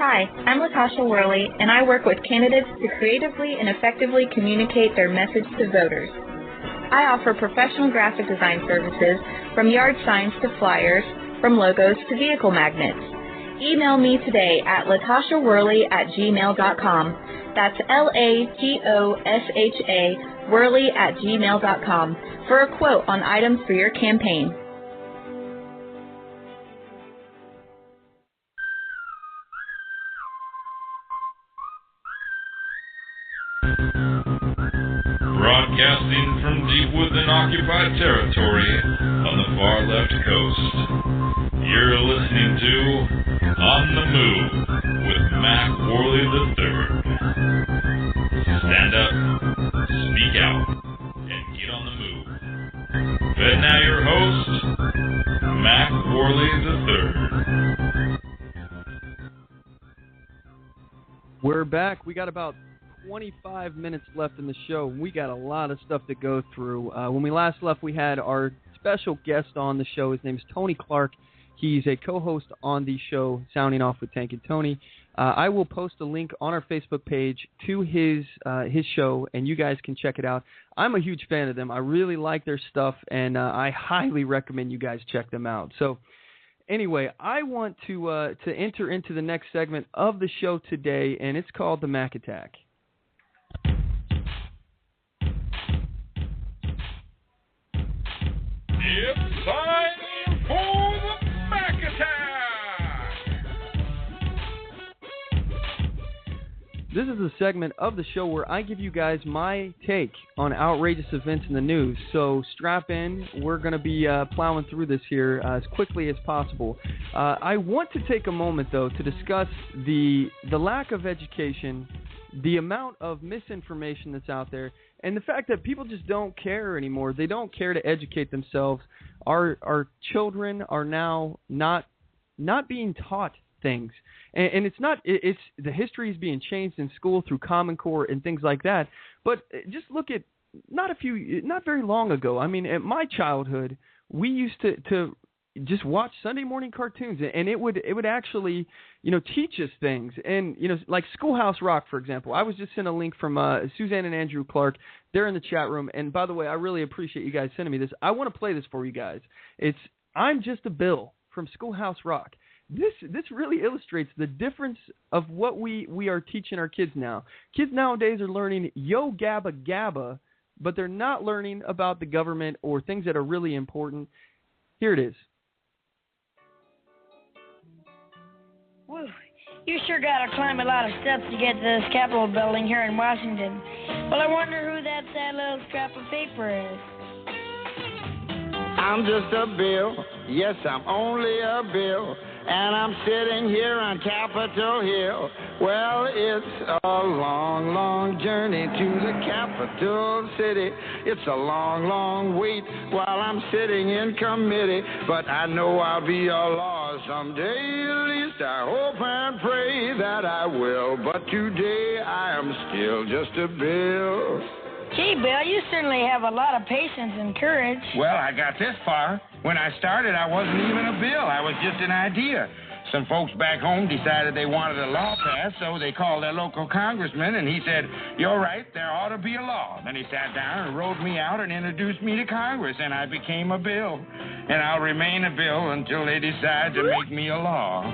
Hi, I'm Latasha Worley, and I work with candidates to creatively and effectively communicate their message to voters. I offer professional graphic design services from yard signs to flyers, from logos to vehicle magnets. Email me today at latashaworley@gmail.com. That's LATOSHA Worley@gmail.com for a quote on items for your campaign. Broadcasting from deep within occupied territory on the far left coast. You're listening to On the Move with Mack Worley III. Stand up, speak out, and get on the move. And now your host, Mack Worley III. We're back. We got about 25 minutes left in the show. We got a lot of stuff to go through. When we last left, we had our special guest on the show. His name is Tony Clark. He's a co-host on the show, Sounding Off with Tank and Tony. I will post a link on our Facebook page to his show, and you guys can check it out. I'm a huge fan of them. I really like their stuff, and I highly recommend you guys check them out. So anyway, I want to enter into the next segment of the show today, and it's called The Mack Attack. It's time for the Mack Attack! This is a segment of the show where I give you guys my take on outrageous events in the news. So strap in. We're going to be plowing through this here as quickly as possible. I want to take a moment, though, to discuss the lack of education, the amount of misinformation that's out there, and the fact that people just don't care anymore. They don't care to educate themselves. Our children are now not being taught things. And it's not, it's the history is being changed in school through Common Core and things like that. But just look at not very long ago. I mean, at my childhood, we used to just watch Sunday morning cartoons, and it would actually, teach us things. And, like Schoolhouse Rock, for example. I was just sent a link from Suzanne and Andrew Clark. They're in the chat room. And by the way, I really appreciate you guys sending me this. I want to play this for you guys. It's I'm Just a Bill from Schoolhouse Rock. This really illustrates the difference of what we are teaching our kids now. Kids nowadays are learning yo gabba gabba, but they're not learning about the government or things that are really important. Here it is. Woo, you sure got to climb a lot of steps to get to this Capitol building here in Washington. Well, I wonder who that sad little scrap of paper is. I'm just a bill. Yes, I'm only a bill. And I'm sitting here on Capitol Hill. Well, it's a long, long journey to the capital city. It's a long, long wait while I'm sitting in committee. But I know I'll be a law someday. At least I hope and pray that I will. But today I am still just a bill. Gee, Bill, you certainly have a lot of patience and courage. Well, I got this far. When I started, I wasn't even a bill. I was just an idea. Some folks back home decided they wanted a law passed, so they called their local congressman, and he said, "You're right, there ought to be a law." Then he sat down and wrote me out and introduced me to Congress, and I became a bill. And I'll remain a bill until they decide to make me a law.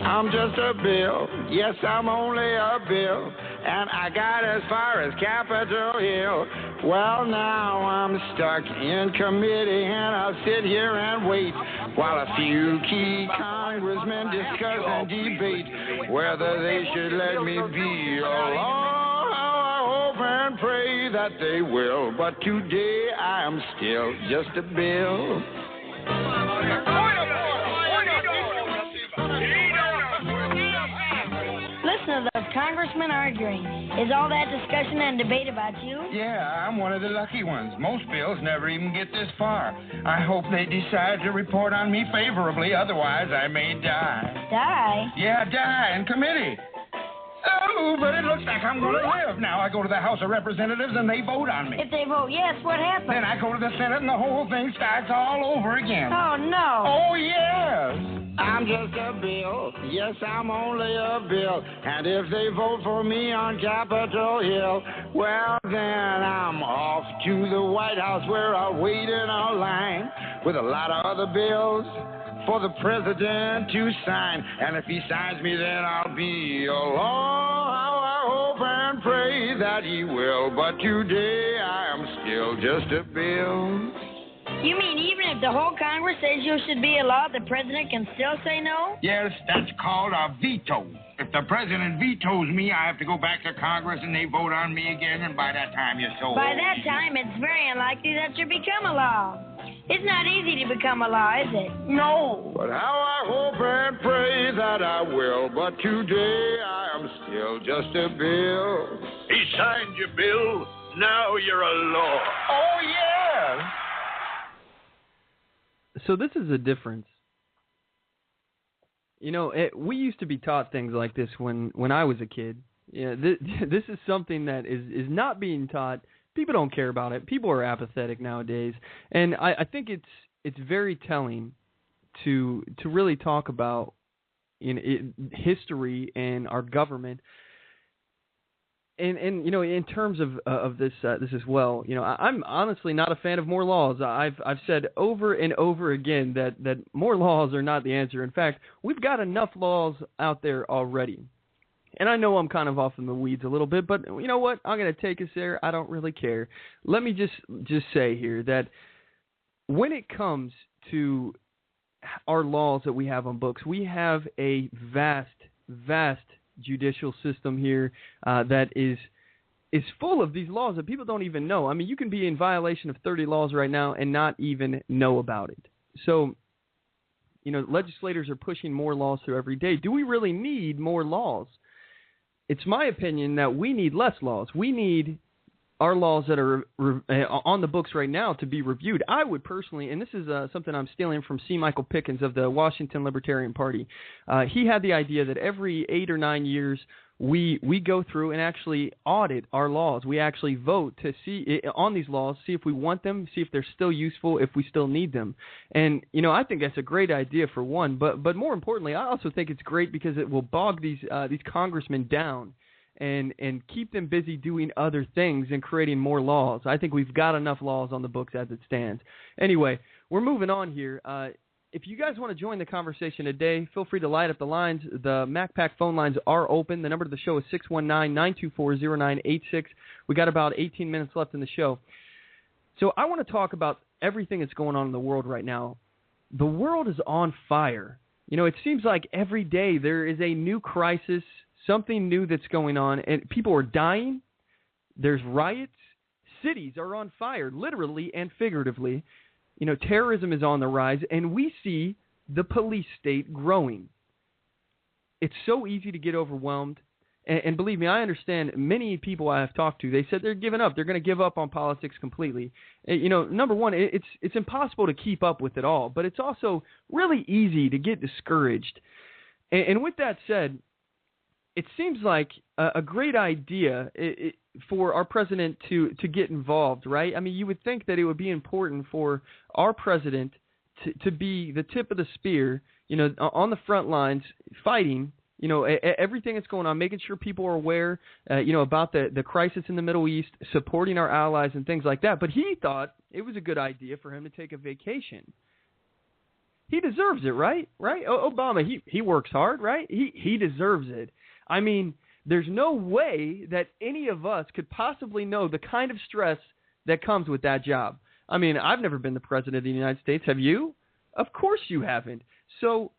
I'm just a bill. Yes, I'm only a bill. And I got as far as Capitol Hill. Well, now I'm stuck in committee, and I'll sit here and wait while a few key congressmen discuss and debate whether they should let me be a law. I hope and pray that they will, but today I am still just a bill. Listen to those congressmen arguing. Is all that discussion and debate about you? Yeah, I'm one of the lucky ones. Most bills never even get this far. I hope they decide to report on me favorably, otherwise I may die. Die? Yeah, die in committee. Oh, but it looks like I'm going to live. Now I go to the House of Representatives and they vote on me. If they vote yes, what happens? Then I go to the Senate and the whole thing starts all over again. Oh, no. Oh, yes. I'm just a bill. Yes, I'm only a bill. And if they vote for me on Capitol Hill, well, then I'm off to the White House where I'll wait in a line with a lot of other bills for the president to sign. And if he signs me, then I'll be a law. I hope and pray that he will. But today I am still just a bill. You mean even if the whole Congress says you should be a law, the president can still say no? Yes, that's called a veto. If the president vetoes me, I have to go back to Congress and they vote on me again, and by that time you're so By old. that time, it's very unlikely that you'll become a law. It's not easy to become a law, is it? No. But how I hope and pray that I will. But today I am still just a bill. He signed your bill. Now you're a law. Oh, yeah. So this is a difference. We used to be taught things like this when I was a kid. This is something that is not being taught. People don't care about it. People are apathetic nowadays, and I think it's very telling to really talk about history and our government. And in terms of this as well, I'm honestly not a fan of more laws. I've said over and over again that more laws are not the answer. In fact, we've got enough laws out there already. And I know I'm kind of off in the weeds a little bit, but you know what? I'm going to take us there. I don't really care. Let me just say here that when it comes to our laws that we have on books, we have a vast judicial system here that is full of these laws that people don't even know. I mean, you can be in violation of 30 laws right now and not even know about it. So, legislators are pushing more laws through every day. Do we really need more laws? It's my opinion that we need less laws. We need our laws that are on the books right now to be reviewed. I would personally, and this is something I'm stealing from C. Michael Pickens of the Washington Libertarian Party. He had the idea that every 8 or 9 years we go through and actually audit our laws. We actually vote to see on these laws, see if we want them, see if they're still useful, if we still need them. And I think that's a great idea for one. But more importantly, I also think it's great because it will bog these congressmen down and keep them busy doing other things and creating more laws. I think we've got enough laws on the books as it stands. Anyway, we're moving on here. If you guys want to join the conversation today, feel free to light up the lines. The MacPack phone lines are open. The number to the show is 619-924-0986. We got about 18 minutes left in the show. So I want to talk about everything that's going on in the world right now. The world is on fire. It seems like every day there is a new crisis, something new that's going on, and people are dying. There's riots. Cities are on fire, literally and figuratively. Terrorism is on the rise, and we see the police state growing. It's so easy to get overwhelmed. And believe me, I understand many people I have talked to, they said they're giving up. They're going to give up on politics completely. Number one, it's impossible to keep up with it all, but it's also really easy to get discouraged. And with that said, it seems like a great idea for our president to get involved, right? I mean, you would think that it would be important for our president to be the tip of the spear, on the front lines, fighting, everything that's going on, making sure people are aware, about the crisis in the Middle East, supporting our allies and things like that. But he thought it was a good idea for him to take a vacation. He deserves it, right? Right? Obama, he works hard, right? He deserves it. I mean, there's no way that any of us could possibly know the kind of stress that comes with that job. I mean, I've never been the president of the United States. Have you? Of course you haven't. So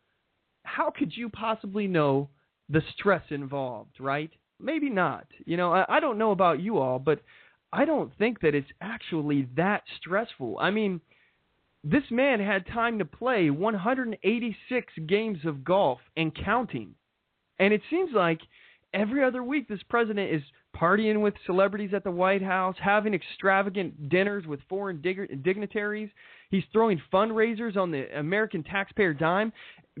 how could you possibly know the stress involved, right? Maybe not. I don't know about you all, but I don't think that it's actually that stressful. I mean, this man had time to play 186 games of golf and counting. And it seems like every other week this president is partying with celebrities at the White House, having extravagant dinners with foreign dignitaries. He's throwing fundraisers on the American taxpayer dime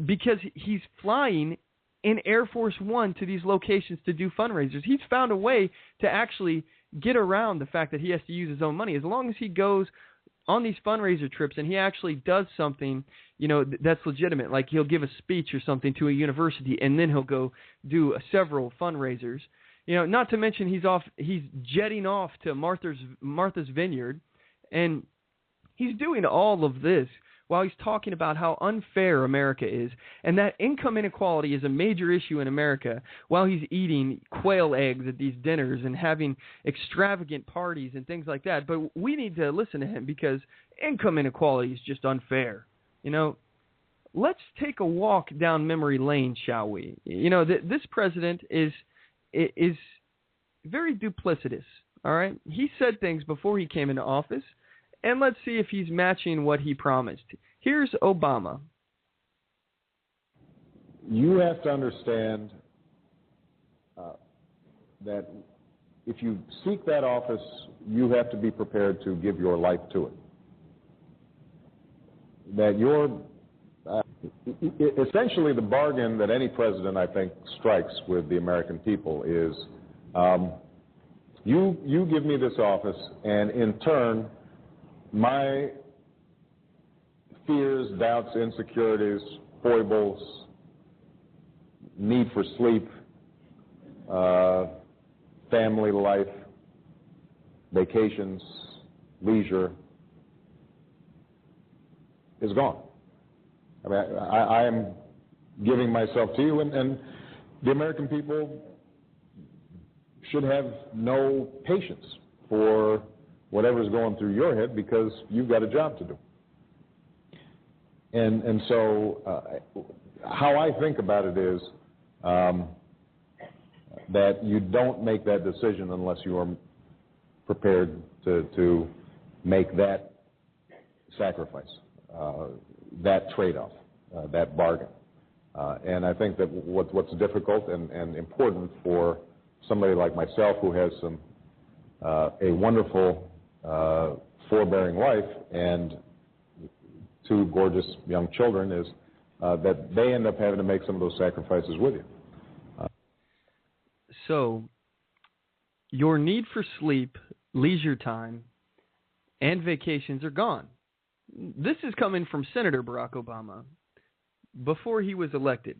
because he's flying in Air Force One to these locations to do fundraisers. He's found a way to actually get around the fact that he has to use his own money. As long as he goes on these fundraiser trips and he actually does something, that's legitimate, like he'll give a speech or something to a university and then he'll go do several fundraisers. Not to mention he's jetting off to Martha's Vineyard, and he's doing all of this while he's talking about how unfair America is and that income inequality is a major issue in America while he's eating quail eggs at these dinners and having extravagant parties and things like that. But we need to listen to him because income inequality is just unfair. Let's take a walk down memory lane, shall we? This president is very duplicitous, all right? He said things before he came into office, and let's see if he's matching what he promised. Here's Obama. You have to understand that if you seek that office, you have to be prepared to give your life to it. That essentially the bargain that any president, I think, strikes with the American people is you give me this office, and in turn, my fears, doubts, insecurities, foibles, need for sleep, family life, vacations, leisure is gone. I mean, I am giving myself to you, and the American people should have no patience for whatever's going through your head because you've got a job to do. And so how I think about it is that you don't make that decision unless you are prepared to make that sacrifice, that trade-off, that bargain. And I think that what's difficult and important for somebody like myself who has a wonderful, forbearing wife and two gorgeous young children is that they end up having to make some of those sacrifices with you. So, your need for sleep, leisure time, and vacations are gone. This is coming from Senator Barack Obama before he was elected.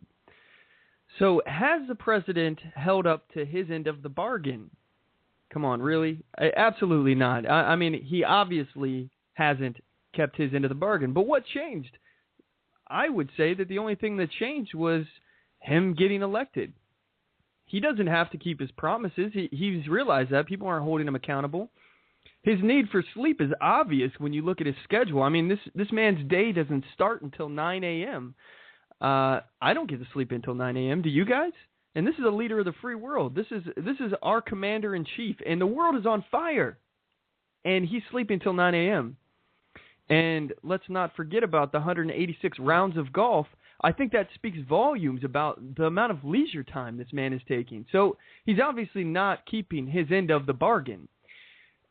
So, has the president held up to his end of the bargain? Come on, really? Absolutely not. I mean, he obviously hasn't kept his end of the bargain. But what changed? I would say that the only thing that changed was him getting elected. He doesn't have to keep his promises. He's realized that. People aren't holding him accountable. His need for sleep is obvious when you look at his schedule. I mean, this man's day doesn't start until 9 a.m. I don't get to sleep until 9 a.m. Do you guys? And this is a leader of the free world. This is our commander-in-chief, and the world is on fire. And he's sleeping until 9 a.m. And let's not forget about the 186 rounds of golf. I think that speaks volumes about the amount of leisure time this man is taking. So he's obviously not keeping his end of the bargain.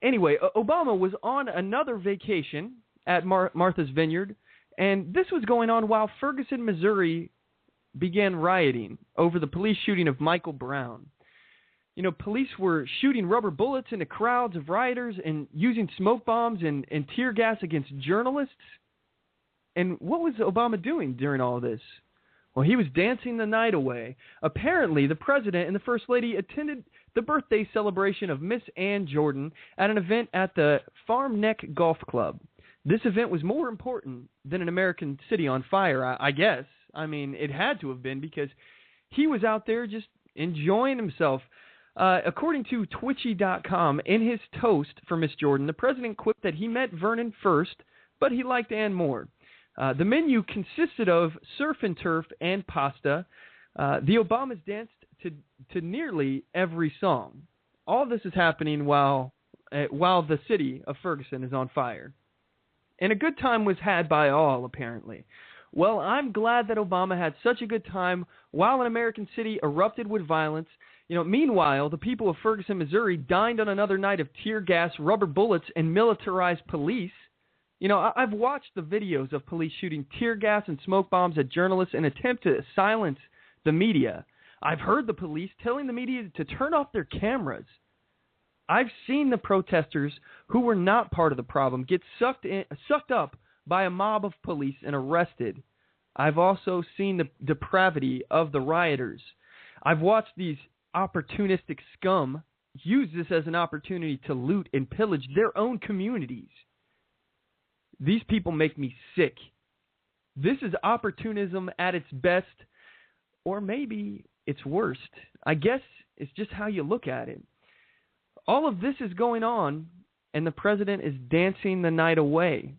Anyway, Obama was on another vacation at Martha's Vineyard, and this was going on while Ferguson, Missouri began rioting over the police shooting of Michael Brown. You know, police were shooting rubber bullets into crowds of rioters and using smoke bombs and tear gas against journalists. And what was Obama doing during all this? Well, he was dancing the night away. Apparently, the president and the first lady attended the birthday celebration of Miss Ann Jordan at an event at the Farm Neck Golf Club. This event was more important than an American city on fire, I guess. I mean, it had to have been because he was out there just enjoying himself. According to Twitchy.com, in his toast for Miss Jordan, the president quipped that he met Vernon first, but he liked Ann more. The menu consisted of surf and turf and pasta. The Obamas danced to nearly every song. All this is happening while the city of Ferguson is on fire. And a good time was had by all, apparently. Well, I'm glad that Obama had such a good time while an American city erupted with violence. You know, meanwhile, the people of Ferguson, Missouri dined on another night of tear gas, rubber bullets, and militarized police. You know, I've watched the videos of police shooting tear gas and smoke bombs at journalists in an attempt to silence the media. I've heard the police telling the media to turn off their cameras. I've seen the protesters who were not part of the problem get sucked up by a mob of police and arrested. I've also seen the depravity of the rioters. I've watched these opportunistic scum use this as an opportunity to loot and pillage their own communities. These people make me sick. This is opportunism at its best, or maybe its worst. I guess it's just how you look at it. All of this is going on, and the president is dancing the night away.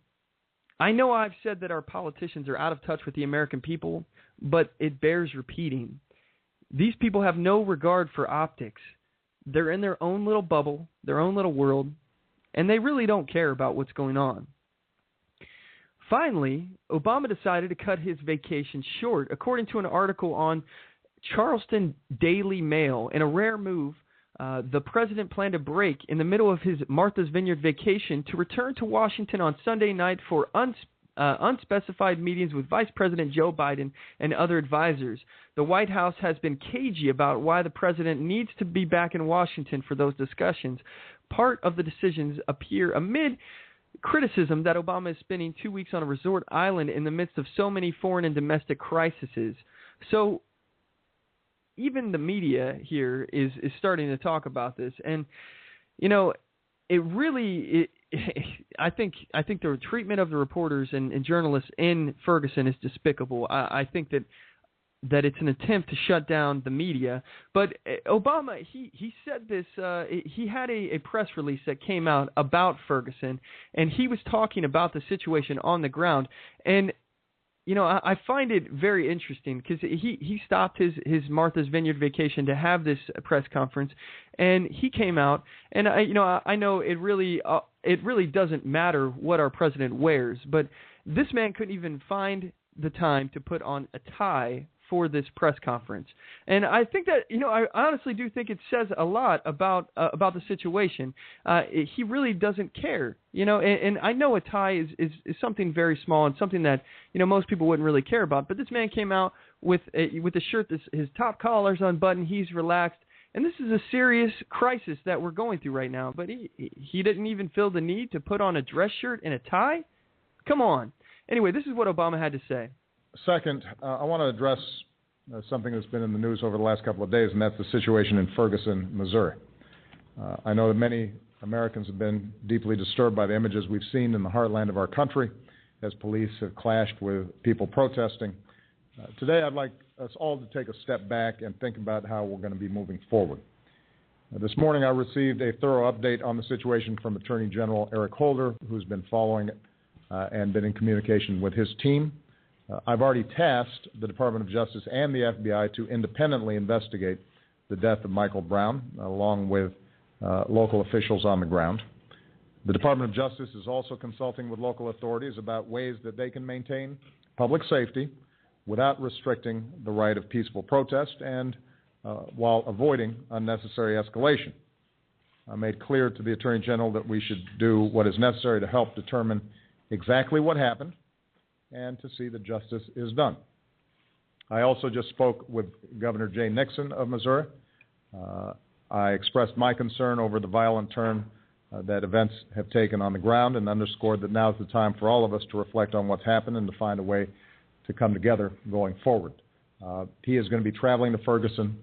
I know I've said that our politicians are out of touch with the American people, but it bears repeating. These people have no regard for optics. They're in their own little bubble, their own little world, and they really don't care about what's going on. Finally, Obama decided to cut his vacation short, according to an article on Charleston Daily Mail. In a rare move, the president planned a break in the middle of his Martha's Vineyard vacation to return to Washington on Sunday night for unspecified meetings with Vice President Joe Biden and other advisors. The White House has been cagey about why the president needs to be back in Washington for those discussions. Part of the decisions appear amid criticism that Obama is spending 2 weeks on a resort island in the midst of so many foreign and domestic crises. So even the media here is starting to talk about this. And, you know, I think the treatment of the reporters and journalists in Ferguson is despicable. I think that it's an attempt to shut down the media. But Obama, he said this, he had a press release that came out about Ferguson, and he was talking about the situation on the ground. And I find it very interesting because he stopped his Martha's Vineyard vacation to have this press conference, and he came out, and I know it really doesn't matter what our president wears, but this man couldn't even find the time to put on a tie for this press conference. And I think that, I honestly do think it says a lot about the situation. He really doesn't care, and I know a tie is something very small and something that, most people wouldn't really care about. But this man came out with a shirt, his top collar's unbuttoned, he's relaxed. And this is a serious crisis that we're going through right now. But he didn't even feel the need to put on a dress shirt and a tie? Come on. Anyway, this is what Obama had to say. Second, I want to address something that's been in the news over the last couple of days, and that's the situation in Ferguson, Missouri. I know that many Americans have been deeply disturbed by the images we've seen in the heartland of our country as police have clashed with people protesting. Today, I'd like us all to take a step back and think about how we're going to be moving forward. This morning, I received a thorough update on the situation from Attorney General Eric Holder, who's been following it and been in communication with his team. I've already tasked the Department of Justice and the FBI to independently investigate the death of Michael Brown, along with local officials on the ground. The Department of Justice is also consulting with local authorities about ways that they can maintain public safety without restricting the right of peaceful protest and while avoiding unnecessary escalation. I made clear to the Attorney General that we should do what is necessary to help determine exactly what happened and to see that justice is done. I also just spoke with Governor Jay Nixon of Missouri. I expressed my concern over the violent turn that events have taken on the ground and underscored that now is the time for all of us to reflect on what's happened and to find a way to come together going forward. He is going to be traveling to Ferguson.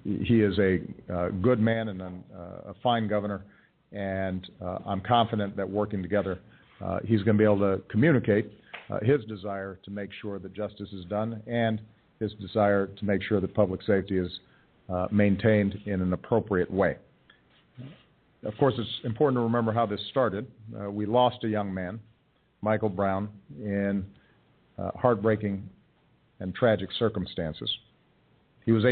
He is a good man and a fine governor, and I'm confident that working together he's going to be able to communicate his desire to make sure that justice is done and his desire to make sure that public safety is maintained in an appropriate way. Of course, it's important to remember how this started. We lost a young man, Michael Brown, in heartbreaking and tragic circumstances. He was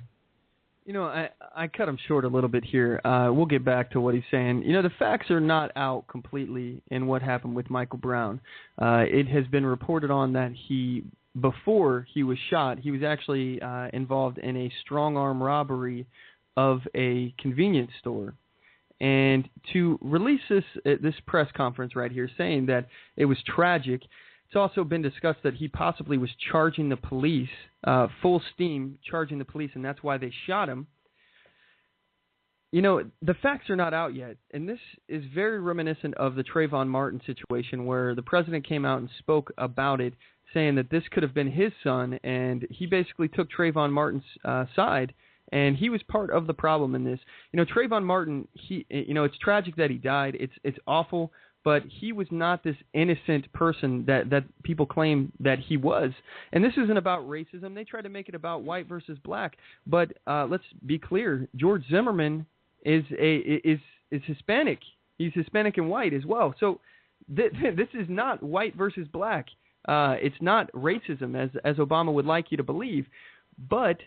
I cut him short a little bit here. We'll get back to what he's saying. The facts are not out completely in what happened with Michael Brown. It has been reported on that before he was shot, he was actually involved in a strong-arm robbery of a convenience store. And to release this press conference right here saying that it was tragic, it's also been discussed that he possibly was charging the police, full steam, charging the police, and that's why they shot him. The facts are not out yet, and this is very reminiscent of the Trayvon Martin situation where the president came out and spoke about it, saying that this could have been his son, and he basically took Trayvon Martin's side, and he was part of the problem in this. Trayvon Martin, it's tragic that he died. It's awful. But he was not this innocent person that people claim that he was. And this isn't about racism. They try to make it about white versus black. But let's be clear. George Zimmerman is Hispanic. He's Hispanic and white as well. So this is not white versus black. It's not racism as Obama would like you to believe. But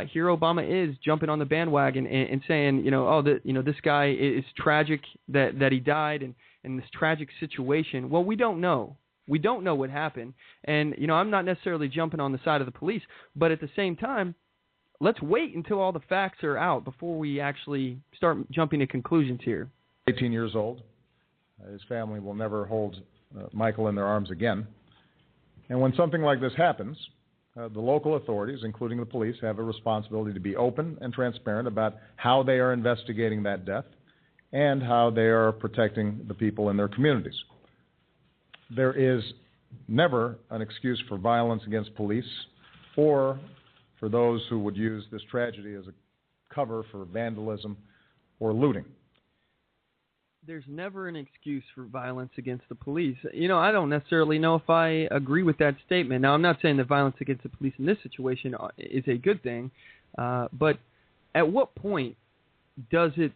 here Obama is jumping on the bandwagon and saying, this guy is tragic that he died and this tragic situation. Well, we don't know. We don't know what happened. And, I'm not necessarily jumping on the side of the police, but at the same time, let's wait until all the facts are out before we actually start jumping to conclusions here. 18 years old. His family will never hold Michael in their arms again. And when something like this happens, the local authorities, including the police, have a responsibility to be open and transparent about how they are investigating that death and how they are protecting the people in their communities. There is never an excuse for violence against police or for those who would use this tragedy as a cover for vandalism or looting. There's never an excuse for violence against the police. I don't necessarily know if I agree with that statement. Now, I'm not saying that violence against the police in this situation is a good thing, but at what point does it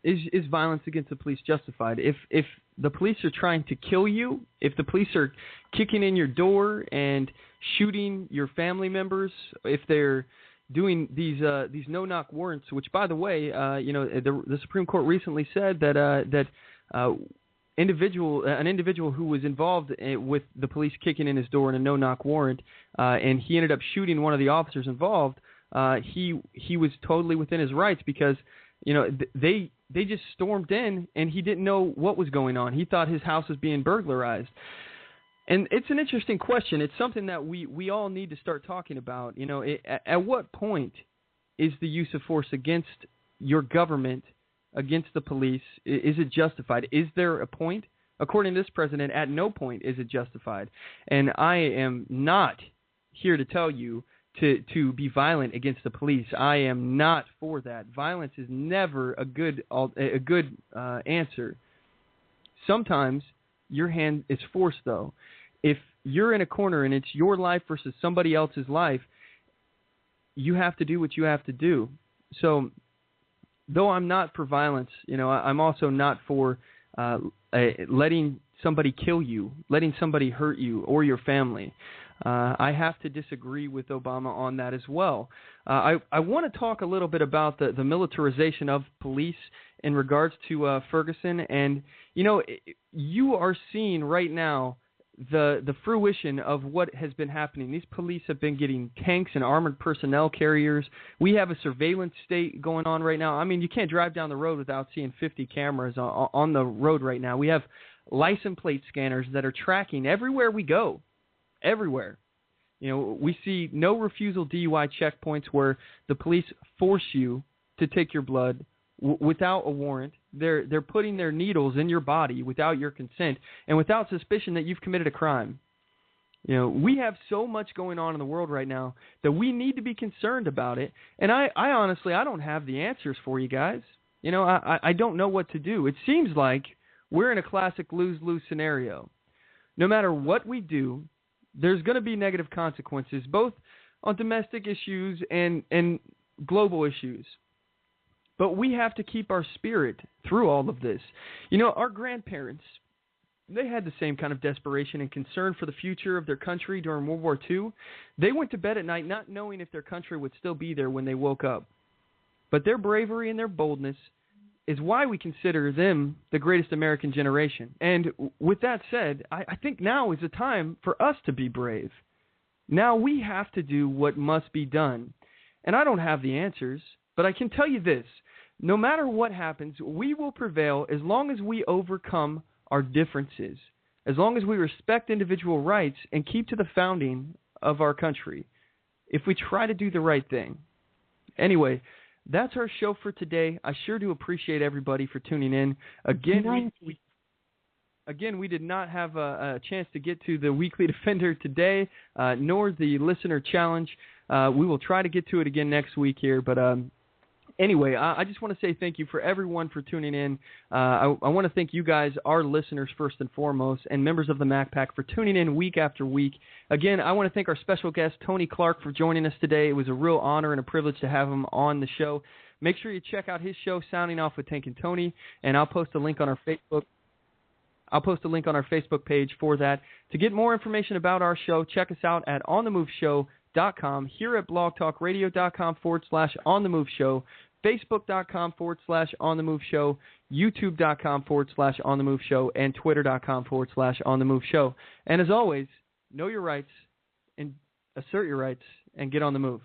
is violence against the police justified? If the police are trying to kill you, if the police are kicking in your door and shooting your family members, if they're doing these no-knock warrants, which, by the way, the Supreme Court recently said that an individual who was involved with the police kicking in his door in a no-knock warrant, and he ended up shooting one of the officers involved. He was totally within his rights because they just stormed in and he didn't know what was going on. He thought his house was being burglarized. And it's an interesting question. It's something that we all need to start talking about. At what point is the use of force against your government, against the police, is it justified? Is there a point? According to this president, at no point is it justified. And I am not here to tell you to be violent against the police. I am not for that. Violence is never a good answer. Sometimes your hand is forced, though. If you're in a corner and it's your life versus somebody else's life, you have to do what you have to do. So, though I'm not for violence, I'm also not for letting somebody kill you, letting somebody hurt you or your family. I have to disagree with Obama on that as well. I want to talk a little bit about the militarization of police in regards to Ferguson. And, you are seeing right now the fruition of what has been happening. These police have been getting tanks and armored personnel carriers. We have a surveillance state going on right now. I mean, you can't drive down the road without seeing 50 cameras on the road right now. We have license plate scanners that are tracking everywhere we go. Everywhere. We see no refusal DUI checkpoints where the police force you to take your blood without a warrant. They're putting their needles in your body without your consent and without suspicion that you've committed a crime. We have so much going on in the world right now that we need to be concerned about it. And I honestly, I don't have the answers for you guys. I don't know what to do. It seems like we're in a classic lose-lose scenario. No matter what we do, there's going to be negative consequences, both on domestic issues and global issues. But we have to keep our spirit through all of this. Our grandparents, they had the same kind of desperation and concern for the future of their country during World War II. They went to bed at night not knowing if their country would still be there when they woke up. But their bravery and their boldness is why we consider them the greatest American generation. And with that said, I think now is the time for us to be brave. Now we have to do what must be done. And I don't have the answers, but I can tell you this. No matter what happens, we will prevail as long as we overcome our differences, as long as we respect individual rights and keep to the founding of our country, if we try to do the right thing. Anyway, that's our show for today. I sure do appreciate everybody for tuning in. Again, we did not have a chance to get to the Weekly Defender today, nor the Listener Challenge. We will try to get to it again next week here, but anyway, I just want to say thank you for everyone for tuning in. I want to thank you guys, our listeners first and foremost, and members of the Mack Pack for tuning in week after week. Again, I want to thank our special guest, Tony Clark, for joining us today. It was a real honor and a privilege to have him on the show. Make sure you check out his show, Sounding Off with Tank and Tony, and I'll post a link on our Facebook. I'll post a link on our Facebook page for that. To get more information about our show, check us out at OnTheMoveShow.com, here at blogtalkradio.com/OnTheMoveShow, Facebook.com/OnTheMoveShow, YouTube.com/OnTheMoveShow, and Twitter.com/OnTheMoveShow. And as always, know your rights and assert your rights and get on the move.